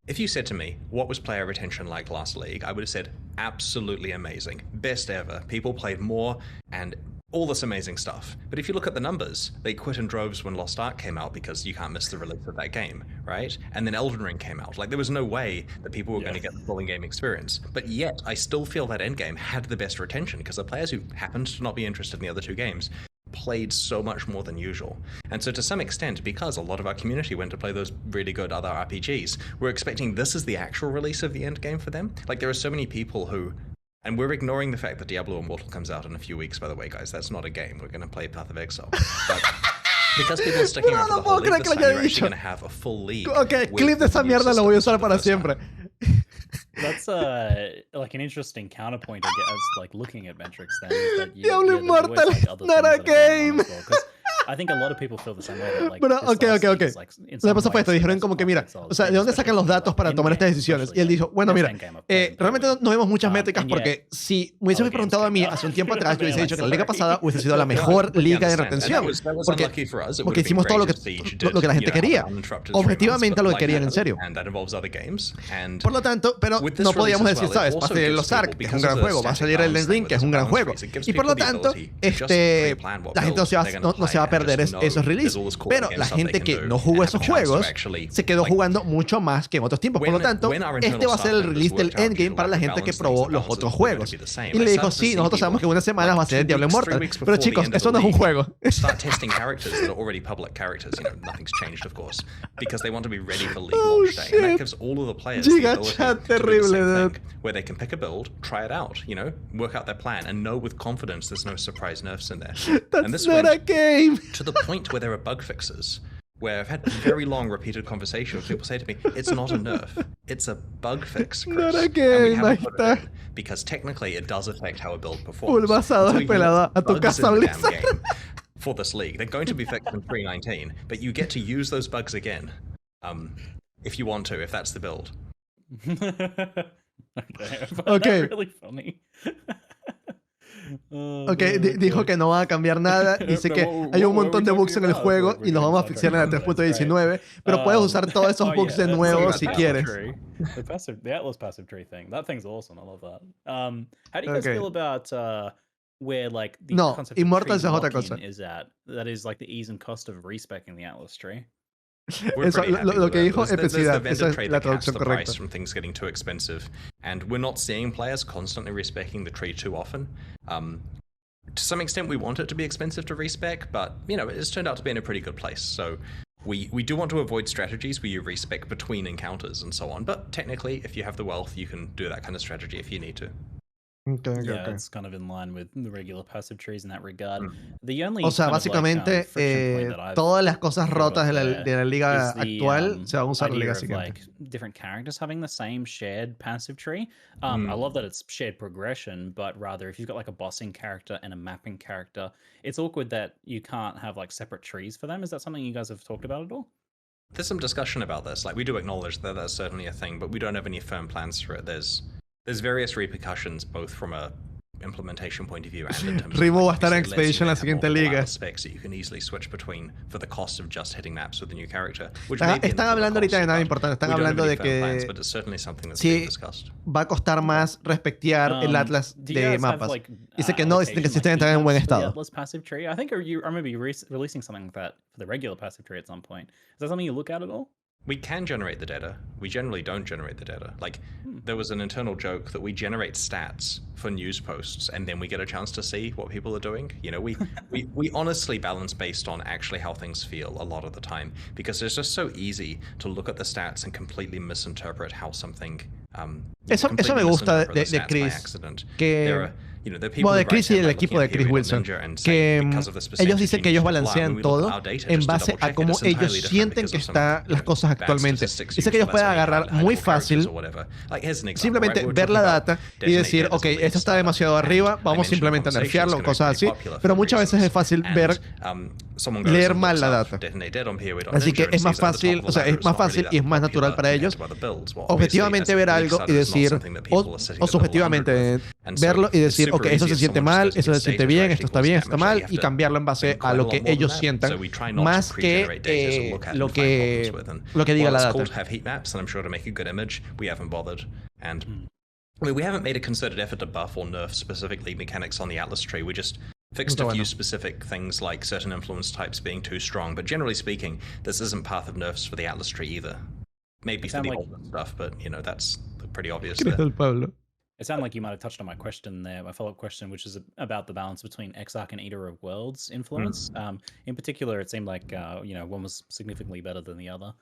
If you said to me, what was player retention like last league? I would have said, absolutely amazing. Best ever. People played more and all this amazing stuff. But if you look at the numbers, they quit in droves when Lost Ark came out because you can't miss the release of that game, right? And then Elden Ring came out. Like, there was no way that people were going to get the full in-game experience. But yet, I still feel that endgame had the best retention because the players who happened to not be interested in the other two games played so much more than usual. And so to some extent, because a lot of our community went to play those really good other RPGs, we're expecting this is the actual release of the end game for them. Like, there are so many people who, and we're ignoring the fact that Diablo Immortal comes out in a few weeks, by the way, guys. That's not a game. We're going to play Path of Exile. But because people are sticking around for the whole league this time, you're actually going to have a full league. Ok, clip de esa mierda lo voy a usar para siempre. That's like an interesting counterpoint, I guess, like looking at metrics then. Is that Diablo Immortal, not a game. I think a lot of people feel the same way. That, like, pero, ok. Lo que pasó fue esto. Dijeron como que, mira, o sea, ¿de dónde sacan los datos para tomar estas decisiones? Y él dijo, bueno, mira, realmente no vemos muchas métricas porque si me hubieses preguntado a mí hace un tiempo atrás, yo hubiese dicho que la liga pasada hubiese sido la mejor liga de retención. Porque hicimos todo lo que la gente quería. Objetivamente lo que querían en serio. Por lo tanto, pero no podíamos decir, ¿sabes? Va a salir los Ark, que es un gran juego. Va a salir el Ring, que es un gran juego. Y por lo tanto, la gente no se va a perder esos releases. Pero la gente que no jugó esos juegos se quedó jugando mucho más que en otros tiempos. Por lo tanto, este va a ser el release del endgame para la gente que probó los otros juegos. Y le dijo, sí, nosotros sabemos que en una semana va a ser el Diablo Immortal. Pero chicos, eso no es un juego. Start testing characters that are already public characters. You know, nothing's changed, of course, because they want to be ready for league launch day. And that gives all of the players the ability to do the same thing, where they can pick a build, try it out, you know, work out their plan, and know with confidence there's no surprise nerfs in there. And this not a game. To the point where there are bug fixes, where I've had very long repeated conversations where people say to me, it's not a nerf, it's a bug fix, Chris. Not a game, and we haven't put it in, because technically it does affect how a build performs. So for this league, they're going to be fixed in 3.19, but you get to use those bugs again, if you want to, if that's the build. Okay. Really funny. Ok, dijo que no va a cambiar nada. Dice que hay un montón de bugs en el juego y los vamos a fixar en la 3.19. Pero puedes usar todos esos bugs de nuevo si quieres. The Atlas passive tree thing. That thing's awesome. I love that. How do you guys feel about where like the concept of tree lock-in is at? That is like the ease and cost of respecing the Atlas tree. Eso, lo que dijo epicidad, esa es la traducción correcta. From things getting too expensive, and we're not seeing players constantly respecing the tree too often. To some extent, we want it to be expensive to respec, but you know, it's turned out to be in a pretty good place. So we do want to avoid strategies where you respec between encounters and so on. But technically, if you have the wealth, you can do that kind of strategy if you need to. Yeah, it's kind of in line with the regular passive trees in that regard. The only o sea, básicamente, todas las cosas rotas de la liga actual se van a usar en la liga siguiente. Like different characters having the same shared passive tree. I love that it's shared progression, but rather if you've got like a bossing character and a mapping character, it's awkward that you can't have like separate trees for them. Is that something you guys have talked about at all? There's some discussion about this. Like, we do acknowledge that that's certainly a thing, but we don't have any firm plans for it. There's various repercussions, both from a implementation point of view and in terms Rimo of va a estar en Expedition la siguiente liga. Specs that you can easily switch between for the cost of just hitting maps with a new character. Están hablando ahorita de nada importante. Están hablando de que sí, va a costar más respectear el Atlas de mapas. Dice que no, dice que sí están en buen estado. Atlas passive tree. I think you are maybe releasing something like that for the regular passive tree at some point. Is that something you look at all? We can generate the data. We generally don't generate the data. Like, there was an internal joke that we generate stats for news posts, and then we get a chance to see what people are doing. You know, we honestly balance based on actually how things feel a lot of the time, because it's just so easy to look at the stats and completely misinterpret how something. Eso me gusta de Chris. Que Bueno, de Chris y el equipo de Chris Wilson, que ellos dicen que ellos balancean todo en base a cómo ellos sienten que están las cosas actualmente. Dice que ellos pueden agarrar muy fácil, simplemente ver la data y decir, ok, esto está demasiado arriba, vamos simplemente a nerfearlo, cosas así. Pero muchas veces es fácil leer mal la data. Así que es más fácil, o sea, es más fácil y es más natural para ellos objetivamente ver algo y decir, o subjetivamente verlo y decir, ok, eso se siente mal, eso se siente bien, esto está mal, y cambiarlo en base a lo que ellos sientan, más que lo que diga la data. I mean, we haven't made a concerted effort to buff or nerf specifically mechanics on the Atlas tree. We just fixed a few specific things like certain influence types being too strong. But generally speaking, this isn't path of nerfs for the Atlas tree either. Maybe for the older stuff, but you know, that's pretty obvious there. It sounded like you might have touched on my question there, my follow-up question, which is about the balance between Exarch and Eater of Worlds influence. In particular, it seemed like one was significantly better than the other.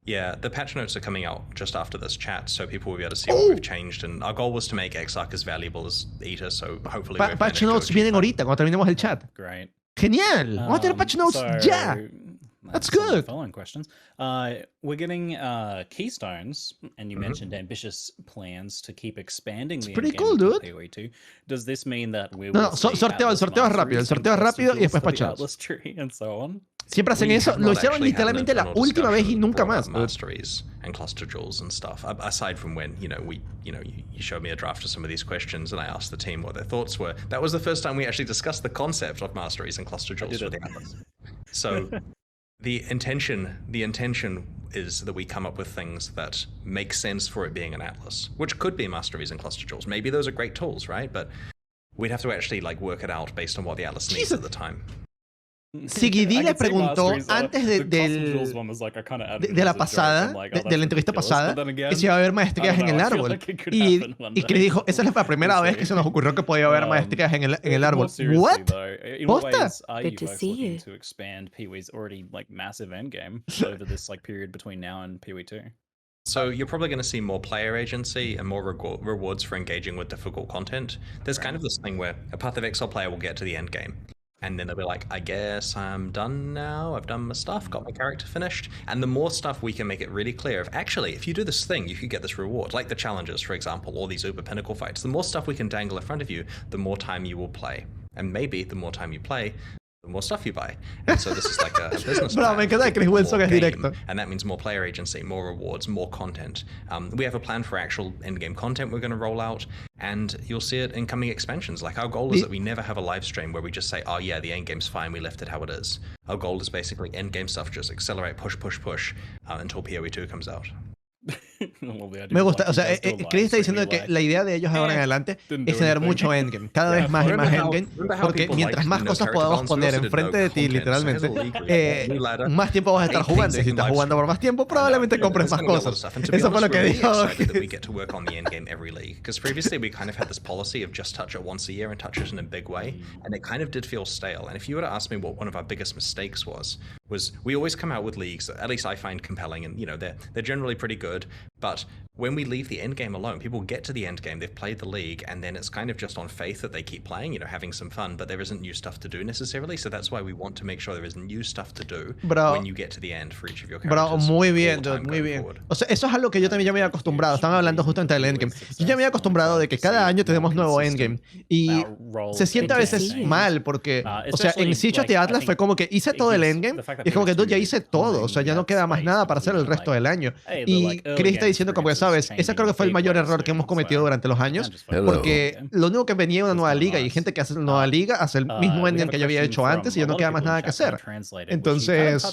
Yeah, the patch notes are coming out just after this chat, so people will be able to see what we've changed. And our goal was to make Exarch as valuable as Eater, so hopefully patch notes vienen ahorita cuando terminemos el chat. Great. Genial. Vamos a tener patch notes ya. That's good. Following questions. We're getting Keystones, and you mentioned ambitious plans to keep expanding the pretty cool, dude. PoE2. Does this mean that we No, sorteo es rápido. El sorteo es rápido y después patch notes. And so on? Siempre hacen eso. Lo hicieron literalmente la última vez y nunca más. Masteries and cluster jewels and stuff. Aside from when you showed me a draft of some of these questions and I asked the team what their thoughts were. That was the first time we actually discussed the concept of masteries and cluster jewels for the Atlas. So the intention is that we come up with things that make sense for it being an Atlas, which could be masteries and cluster jewels. Maybe those are great tools, right? But we'd have to actually work it out based on what the Atlas needs at the time. Sigidi le preguntó antes de la pasada, de la entrevista pasada, que si iba a haber maestrías en el árbol. Y Chris dijo, esa es la primera vez que se nos ocurrió que podía haber maestrías en el árbol. ¿What? ¿Posta? Good to see you. To expand PoE's already massive endgame over this period between now and PoE2. So you're probably going to see more player agency and more rewards for engaging with difficult content. There's kind of this thing where a Path of Exile player will get to the end game. And then they'll be like, I guess I'm done now. I've done my stuff, got my character finished. And the more stuff we can make it really clear of, actually, if you do this thing, you could get this reward. Like the challenges, for example, or these Uber Pinnacle fights. The more stuff we can dangle in front of you, the more time you will play. And maybe the more time you play, the more stuff you buy. And so this is like a business plan. Me encanta que Chris Wilson es directo. And that means more player agency, more rewards, more content. We have a plan for actual endgame content we're going to roll out, and you'll see it in coming expansions. Like our goal is that we never have a live stream where we just say, oh yeah, the endgame's fine, we left it how it is. Our goal is basically endgame stuff, just accelerate, push, until PoE2 comes out. Me gusta, o sea, Chris está diciendo que la idea de ellos ahora en adelante es tener mucho endgame, cada vez más y más endgame, porque mientras más cosas podamos poner enfrente de ti, literalmente, más tiempo vas a estar jugando, y si estás jugando por más tiempo, probablemente compres más cosas. Eso fue lo que dijo. Because previously we kind of had this policy of just touch it once a year and touch it in a big way, and it kind of did feel stale. And if you were to ask me what one of our biggest mistakes was we always come out with leagues that at least I find compelling, and they're generally pretty good. But when we leave the end game alone, people get to the end game, they've played the league, and then it's kind of just on faith that they keep playing, having some fun, but there isn't new stuff to do necessarily. So that's why we want to make sure there is new stuff to do when you get to the end for each of your characters. Muy bien, dude, muy bien. O sea, eso es algo que yo también ya me había acostumbrado. Estaban hablando justamente del endgame. Yo ya me había acostumbrado de que cada año tenemos nuevo endgame. Y se siente a veces mal porque, o sea, en Siege of the Atlas fue como que hice todo el endgame y es como que, dude, ya hice todo. O sea, ya no queda más nada para hacer el resto del año. Y Chris está diciendo como que, ¿sabes? Ese creo que fue el mayor error que hemos cometido durante los años, porque lo único que venía una nueva liga y gente que hace una nueva liga hace el mismo endgame que yo había hecho antes y ya no queda más nada que hacer. Entonces,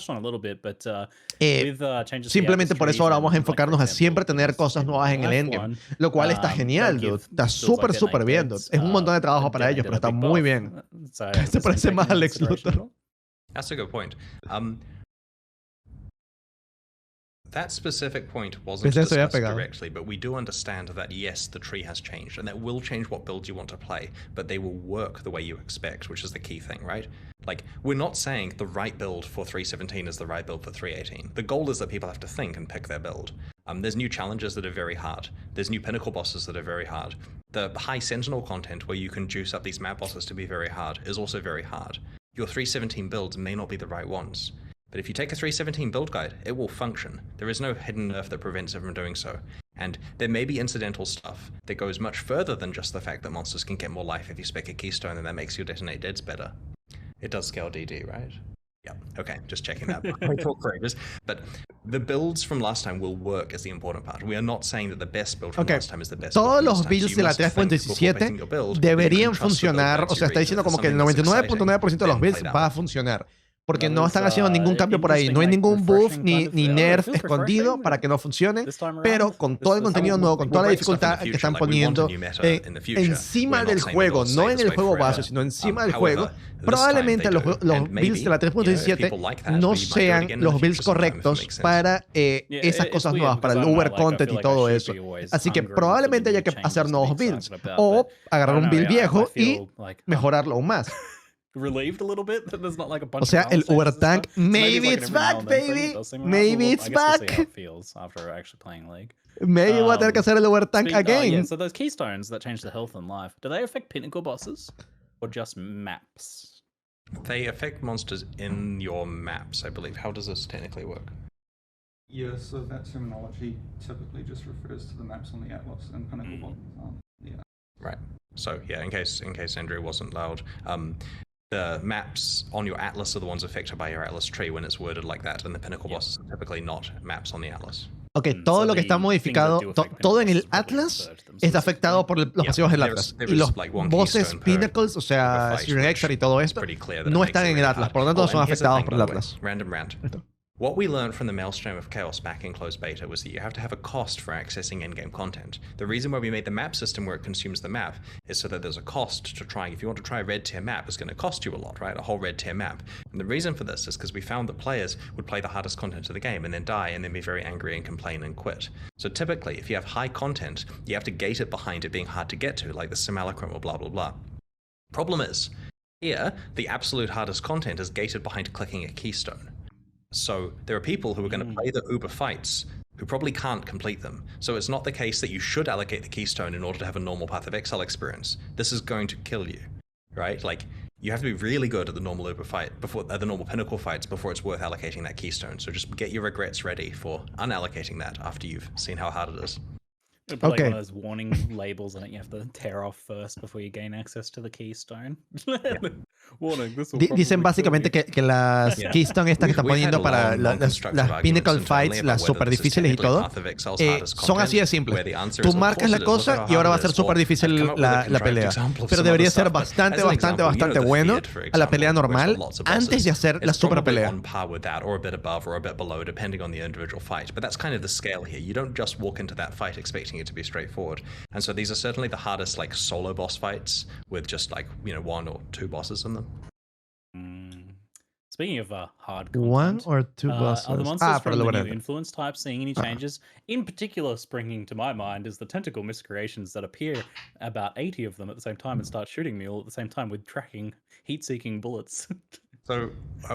simplemente por eso ahora vamos a enfocarnos a siempre tener cosas nuevas en el endgame, lo cual está genial, dude. Está súper bien, dude. Es un montón de trabajo para ellos, pero está muy bien. Se parece más al Lex Luthor. That's a good point. That specific point wasn't discussed directly, but we do understand that yes, the tree has changed, and that will change what builds you want to play, but they will work the way you expect, which is the key thing, right? Like, we're not saying the right build for 317 is the right build for 318. The goal is that people have to think and pick their build. There's new challenges that are very hard. There's new pinnacle bosses that are very hard. The high Sentinel content where you can juice up these map bosses to be very hard is also very hard. Your 317 builds may not be the right ones. But if you take a 317 build guide, it will function. There is no hidden nerf that prevents it from doing so. And there may be incidental stuff that goes much further than just the fact that monsters can get more life if you spec a keystone and that makes your detonate deads better. It does scale DD, right? Yeah, okay, just checking that. But the builds from last time will work is the important part. We are not saying that the best build from last time is the best. Todos los builds de la 3.17 deberían funcionar, o sea, está diciendo como que el 99.9% de los builds va a funcionar. Porque no están haciendo ningún cambio por ahí. No hay ningún buff ni nerf escondido para que no funcione. Pero con todo el contenido nuevo, con toda la dificultad que están poniendo encima del juego, no en el juego base, sino encima del juego, probablemente los builds de la 3.17 no sean los builds correctos para esas cosas nuevas, para el Uber content y todo eso. Así que probablemente haya que hacer nuevos builds. O agarrar un build viejo y mejorarlo aún más. Relieved a little bit that there's not like a bunch O sea, of el Uber tank, maybe it's back, baby. Maybe it's back. I guess we'll see how it feels after actually playing League. Maybe voy a tener que hacer el Uber tank again. Yeah, so those keystones that change the health and life, do they affect pinnacle bosses or just maps? They affect monsters in your maps, I believe. How does this technically work? Yeah, so that terminology typically just refers to the maps on the Atlas and pinnacle bosses. Yeah. Right. So yeah, in case Andrew wasn't loud, the maps on your Atlas are the ones affected by your Atlas tree when it's worded like that, and the pinnacle bosses are typically not maps on the Atlas. Ok, todo lo que está modificado, todo en el Atlas está afectado por los pasivos del Atlas. Y los bosses Pinnacles, o sea, Reacción y todo esto, no están en el Atlas, por lo tanto son afectados por el Atlas. Random rant. What we learned from the Maelstrom of Chaos back in closed beta was that you have to have a cost for accessing endgame content. The reason why we made the map system where it consumes the map is so that there's a cost to trying. If you want to try a red tier map, it's going to cost you a lot, right? A whole red tier map. And the reason for this is because we found that players would play the hardest content of the game and then die and then be very angry and complain and quit. So typically, if you have high content, you have to gate it behind it being hard to get to, like the simulacrum or blah, blah, blah. Problem is, here, the absolute hardest content is gated behind clicking a keystone. So there are people who are going to play the Uber fights who probably can't complete them. So it's not the case that you should allocate the keystone in order to have a normal Path of Exile experience. This is going to kill you, right? Like, you have to be really good at the normal Uber fight, the normal pinnacle fights before it's worth allocating that keystone. So just get your regrets ready for unallocating that after you've seen how hard it is. It'll put like one of those warning labels on it you have to tear off first before you gain access to the keystone. Warning, this will Dicen básicamente que las keystone estas que están poniendo para las pinnacle fights, las super difíciles y todo, son así de simples. Tú marcas la cosa y ahora va a ser súper difícil la pelea. Pero debería ser bastante bueno a la pelea normal antes de hacer la super pelea. On par with that, or a bit above, or a bit below, depending on the individual fight. But that's kind of the scale here. You don't just walk into that fight expecting it to be straightforward. And so these are certainly the hardest like solo boss fights with just like, you know, 1 or 2 bosses in them. Speaking of hard content, 1 or 2 bosses. Are the monsters from the new influence type seeing any changes? In particular, springing to my mind is the tentacle miscreations that appear about 80 of them at the same time and start shooting me all at the same time with tracking, heat-seeking bullets. So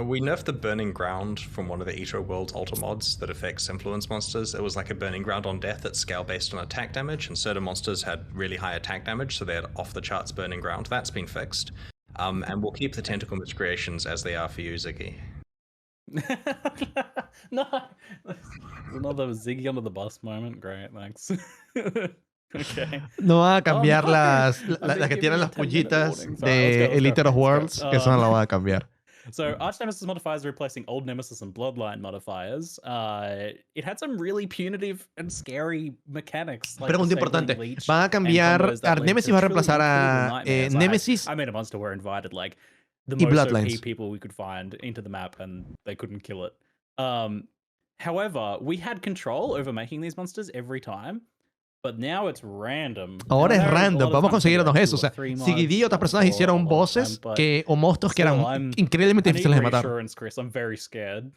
we nerfed the Burning Ground from one of the Eto World's Alter mods that affects influence monsters. It was like a Burning Ground on death that's scale based on attack damage, and certain monsters had really high attack damage, so they had off the charts Burning Ground. That's been fixed. And we'll keep the tentacle miscreations as they are for you, Ziggy. No, another Ziggy under the bus moment. Great, thanks. Okay. No va a cambiar las que tienen las pullitas de Elite of Worlds, que eso no lo va a cambiar. So Arch Nemesis modifiers are replacing Old Nemesis and Bloodline modifiers. It had some really punitive and scary mechanics. Like pregunta importante. Van a cambiar. Nemesis va a reemplazar a Nemesis. I made a monster where invited like the most OP people we could find into the map and they couldn't kill it. However, we had control over making these monsters every time. But now it's random. Ahora es random, vamos a conseguirnos eso. O sea, Siggy y otras personas hicieron bosses o monstruos que eran increíblemente difíciles de matar. I'm very scared.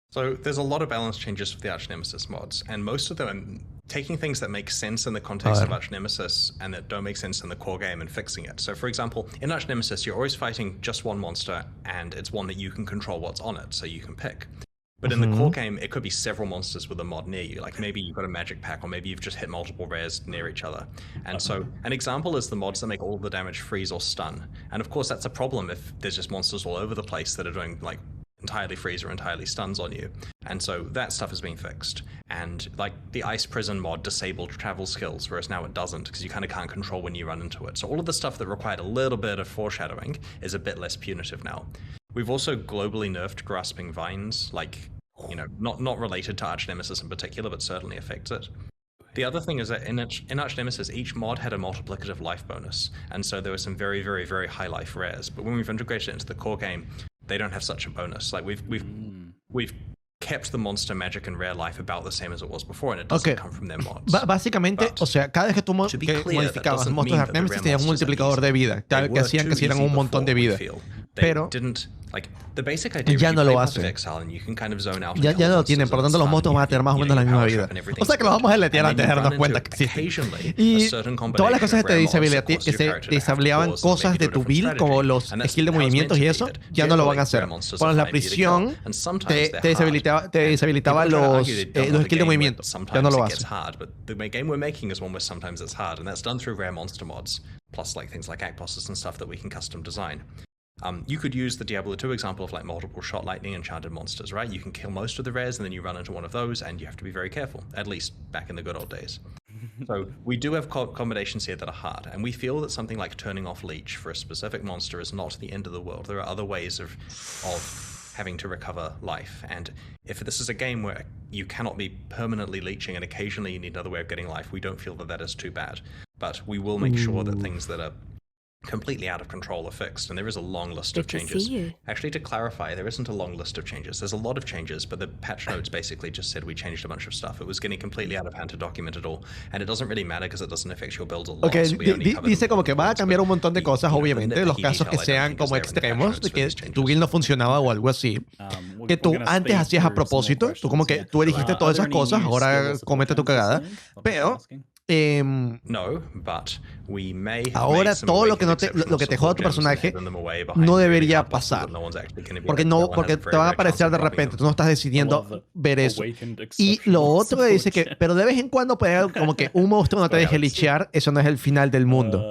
So there's a lot of balance changes for the Arch Nemesis mods, and most of them taking things that make sense in the context of Arch Nemesis and that don't make sense in the core game and fixing it. So for example, in Arch Nemesis, you're always fighting just one monster, and it's one that you can control what's on it, so you can pick. But in the core game, it could be several monsters with a mod near you. Like maybe you've got a magic pack, or maybe you've just hit multiple rares near each other. And so an example is the mods that make all the damage freeze or stun. And of course, that's a problem if there's just monsters all over the place that are doing like entirely freeze or entirely stuns on you. And so that stuff is being fixed. And like the Ice Prison mod disabled travel skills, whereas now it doesn't, because you kind of can't control when you run into it. So all of the stuff that required a little bit of foreshadowing is a bit less punitive now. We've also globally nerfed grasping vines, like, you know, not related to Arch Nemesis in particular, but certainly affects it. The other thing is that in Arch Nemesis, each mod had a multiplicative life bonus, and so there were some very, very, very high life rares. But when we've integrated it into the core game, they don't have such a bonus. Like we've kept the monster magic and rare life about the same as it was before, and it doesn't come from their mods. Básicamente, o sea, cada vez que tú modificabas monstruos de Arch Nemesis tenían un multiplicador de vida, que hacían que hicieran un montón de vida. Pero ya no lo hacen. Ya no lo tienen, por lo tanto los monstruos van a tener más o menos la misma vida. O sea que los vamos a deletear antes de darnos cuenta que existen. Y todas las cosas que se deshabilitaban cosas de tu build, como los skills de movimientos y eso, ya no lo van a hacer. Por la prisión te deshabilitaba los skills de movimiento. Ya no lo hace. The game we're making is one where sometimes it's hard, and that's done through rare monster mods, plus like things like act bosses and stuff that we can custom design. You could use the Diablo 2 example of like multiple shot lightning enchanted monsters, right? You can kill most of the rares and then you run into one of those and you have to be very careful, at least back in the good old days. So we do have combinations here that are hard, and we feel that something like turning off leech for a specific monster is not the end of the world. There are other ways of having to recover life, and if this is a game where you cannot be permanently leeching and occasionally you need another way of getting life, we don't feel that that is too bad. But we will make sure that things that are completely out of control are fixed, and there is a long list of changes. Actually, to clarify, there isn't a long list of changes. There's a lot of changes, but the patch notes basically just said we changed a bunch of stuff. It was getting completely out of hand to document it all, and it doesn't really matter because it doesn't affect your build a lot. Okay, dice como que va a cambiar un montón de cosas, obviamente, los casos que sean como extremos, de que tu build no funcionaba o algo así, que tú antes hacías a propósito, tú como que tú elegiste todas esas cosas, ahora comete tu cagada, pero ahora todo lo que te joda tu personaje no debería pasar, porque te van a aparecer de repente, tú no estás decidiendo ver eso. Y lo otro dice que, pero de vez en cuando puede haber como que un monstruo no te deje lichear, eso no es el final del mundo.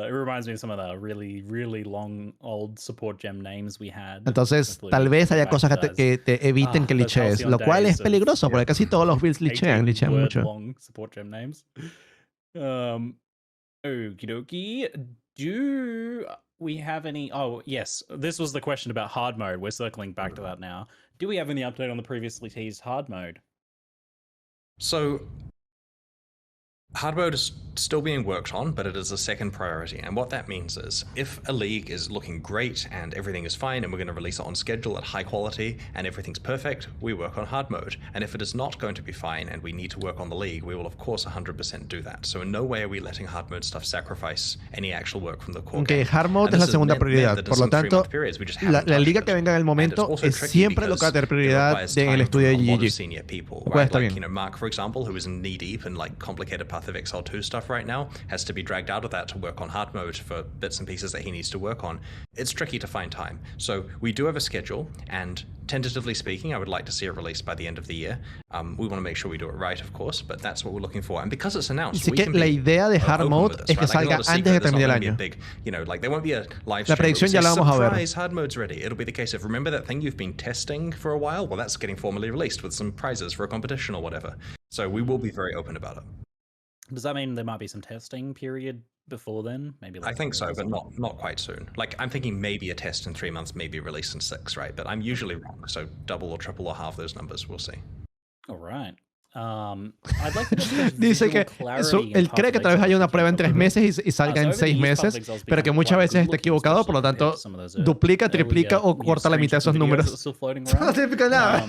Entonces tal vez haya cosas que te eviten que lichees, lo cual es peligroso porque casi todos los builds lichean mucho. Okie dokie. Do we have any... Oh, yes. This was the question about hard mode. We're circling back to that now. Do we have any update on the previously teased hard mode? So, hard mode is still being worked on, but it is a second priority. And what that means is, if a league is looking great and everything is fine and we're going to release it on schedule at high quality and everything's perfect, we work on hard mode. And if it is not going to be fine and we need to work on the league, we will of course 100% do that. So in no way are we letting hard mode stuff sacrifice any actual work from the core game. Hard mode es la segunda prioridad. Por lo tanto, la liga que venga en el momento es siempre lo que va a tener prioridad en el estudio de GG. Pues está bien. Mark, for example, who is knee deep in like complicated Path of Exile 2 stuff right now, has to be dragged out of that to work on hard mode for bits and pieces that he needs to work on. It's tricky to find time. So we do have a schedule, and tentatively speaking, I would like to see it released by the end of the year. We want to make sure we do it right, of course, but that's what we're looking for. And because it's announced, we can be la idea de hard mode es que salga antes de terminar el año. There won't be a live La predicción ya la vamos a ver. Surprise, hard mode's ready. It'll be the case of, remember that thing you've been testing for a while? Well, that's getting formally released with some prizes for a competition or whatever. So we will be very open about it. Does that mean there might be some testing period before then? Maybe like I think so, but not quite soon. Like, I'm thinking maybe a test in 3 months, maybe release in 6, right? But I'm usually wrong, so double or triple or half those numbers, we'll see. All right. I'd like to dice que él cree que tal vez haya una prueba en 3 meses y salga en 6 meses, pero que muchas veces está equivocado, por lo tanto, duplica, triplica o corta la mitad de esos números. No significa nada.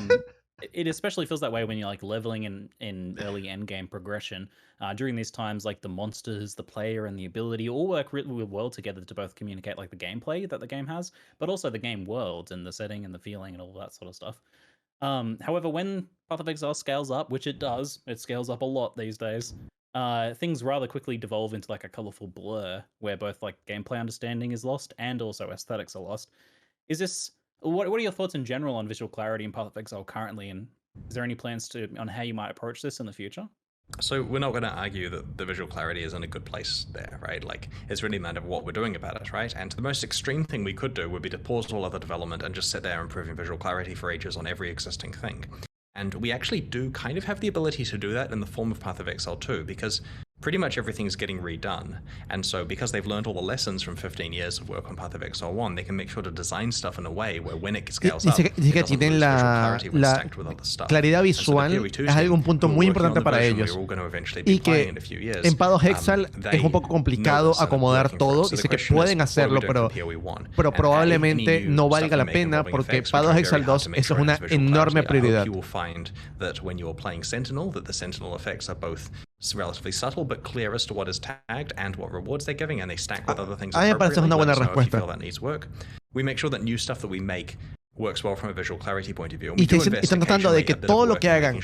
It especially feels that way when you're like leveling in early endgame progression. During these times, like the monsters, the player, and the ability all work really well together to both communicate like the gameplay that the game has, but also the game world and the setting and the feeling and all that sort of stuff. However, when Path of Exile scales up, which it does, it scales up a lot these days, things rather quickly devolve into like a colorful blur where both like gameplay understanding is lost and also aesthetics are lost. Is this... What are your thoughts in general on visual clarity in Path of Exile currently, and Is there any plans on how you might approach this in the future? So we're not going to argue that the visual clarity is in a good place there, right? Like, it's really a matter of what we're doing about it, right? And the most extreme thing we could do would be to pause all other development and just sit there improving visual clarity for ages on every existing thing. And we actually do kind of have the ability to do that in the form of Path of Exile 2, because pretty much everything's getting redone. And so because they've learned all the lessons from 15 years of work on Path of Exile 1, they can make sure to design stuff in a way where when it scales up, Dice que tienen la claridad visual, es algo un punto muy importante para ellos. Y que en Path of Exile es un poco complicado acomodar todo. Dice que pueden hacerlo, pero probablemente no valga la pena porque Path of Exile 2 eso es una enorme prioridad. Relatively subtle but clear as to what is tagged and what rewards they're giving, and they stack with other things. A mí me parece una buena respuesta. That needs work. We make sure that new stuff that we make works well from a visual clarity point of view. Y están tratando de que todo lo que hagan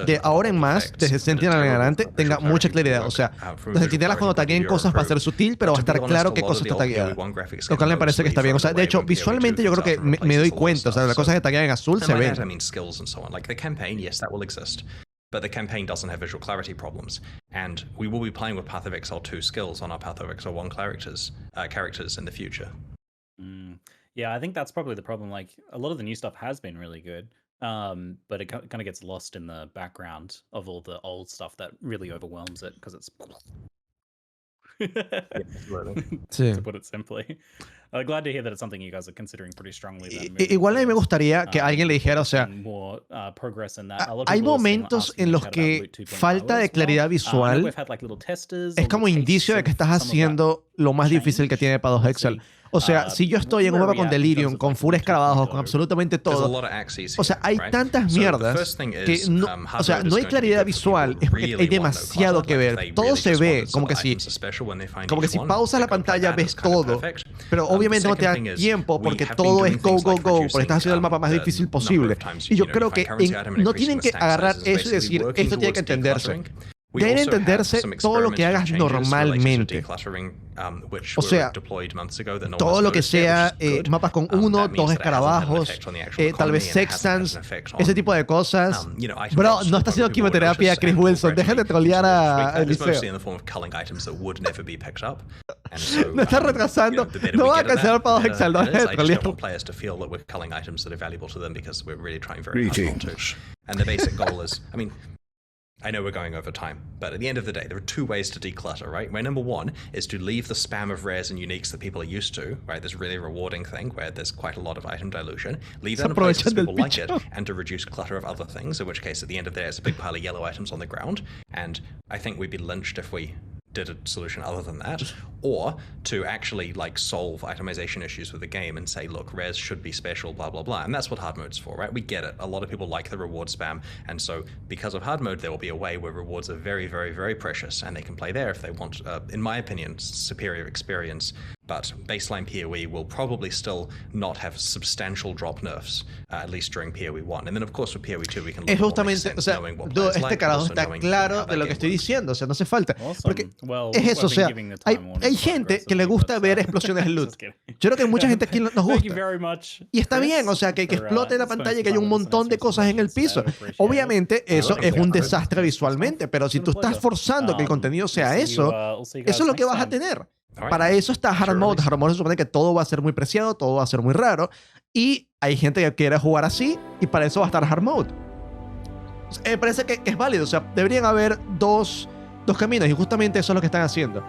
de ahora en más, desde Sentinel en adelante, tenga mucha claridad. O sea, los Sentinelas cuando taguen cosas va a ser sutil, pero va a estar claro qué cosa está tagueada. Lo cual me parece que está bien. O sea, de hecho, visualmente yo creo que me doy cuenta. O sea, las cosas que taguean en azul se ven. But the campaign doesn't have visual clarity problems, and we will be playing with Path of Exile 2 skills on our Path of Exile 1 characters in the future. Yeah, I think that's probably the problem. Like, a lot of the new stuff has been really good, but it kind of gets lost in the background of all the old stuff that really overwhelms it because it's... Sí. To put it simply. Glad to hear that it's something you guys are considering pretty strongly. Igual a mí me gustaría que alguien le dijera, o sea, hay momentos en los que falta de claridad visual es como indicio de que estás haciendo lo más difícil que tiene Path of Exile. O sea, si yo estoy en un mapa con Delirium, con full escarabajos, con absolutamente todo, o sea, hay tantas mierdas que no, o sea, no hay claridad visual, es porque hay demasiado que ver. Todo se ve, como que si pausas la pantalla ves todo, pero obviamente no te da tiempo porque todo es go, go, go, porque estás haciendo el mapa más difícil posible. Y yo creo que no tienen que agarrar eso y decir, esto tiene que entenderse. Debe entenderse todo lo que hagas normalmente. O sea, todo lo que sea mapas con 1, 2 escarabajos, tal vez sextants, ese tipo de cosas. Bro, no está haciendo quimioterapia Chris Wilson. Dejen de trolear a Eliseo. No está retrasando. No va a cancelar Path of Exile. No dejen de trolear. And the basic goal is, I mean, I know we're going over time, but at the end of the day, there are 2 ways to declutter, right? Where number 1 is to leave the spam of rares and uniques that people are used to, right? This really rewarding thing where there's quite a lot of item dilution. Leave that in place because people like it, and to reduce clutter of other things, in which case, at the end of the day, it's a big pile of yellow items on the ground. And I think we'd be lynched if we did a solution other than that, or to actually like solve itemization issues with the game and say, look, rares should be special, blah, blah, blah. And that's what hard mode's for, right? We get it. A lot of people like the reward spam. And so because of hard mode, there will be a way where rewards are very, very, very precious and they can play there if they want, in my opinion, superior experience. But baseline PoE will probably still not have substantial drop nerfs, at least during PoE 1. And then, of course, with PoE 2, we can look es justamente, o sea, este carajo está claro de lo que estoy diciendo, o sea, no hace falta. Porque es eso, o sea, hay gente que le gusta ver explosiones de loot. Yo creo que mucha gente aquí nos gusta. Y está bien, o sea, que explote la pantalla y que haya un montón de cosas en el piso. Obviamente, eso es un desastre visualmente, pero si tú estás forzando que el contenido sea eso, eso es lo que vas a tener. Para eso está Hard Mode. Hard Mode se supone que todo va a ser muy preciado, todo va a ser muy raro. Y hay gente que quiere jugar así y para eso va a estar Hard Mode. Me parece que es válido. O sea, deberían haber dos caminos y justamente eso es lo que están haciendo.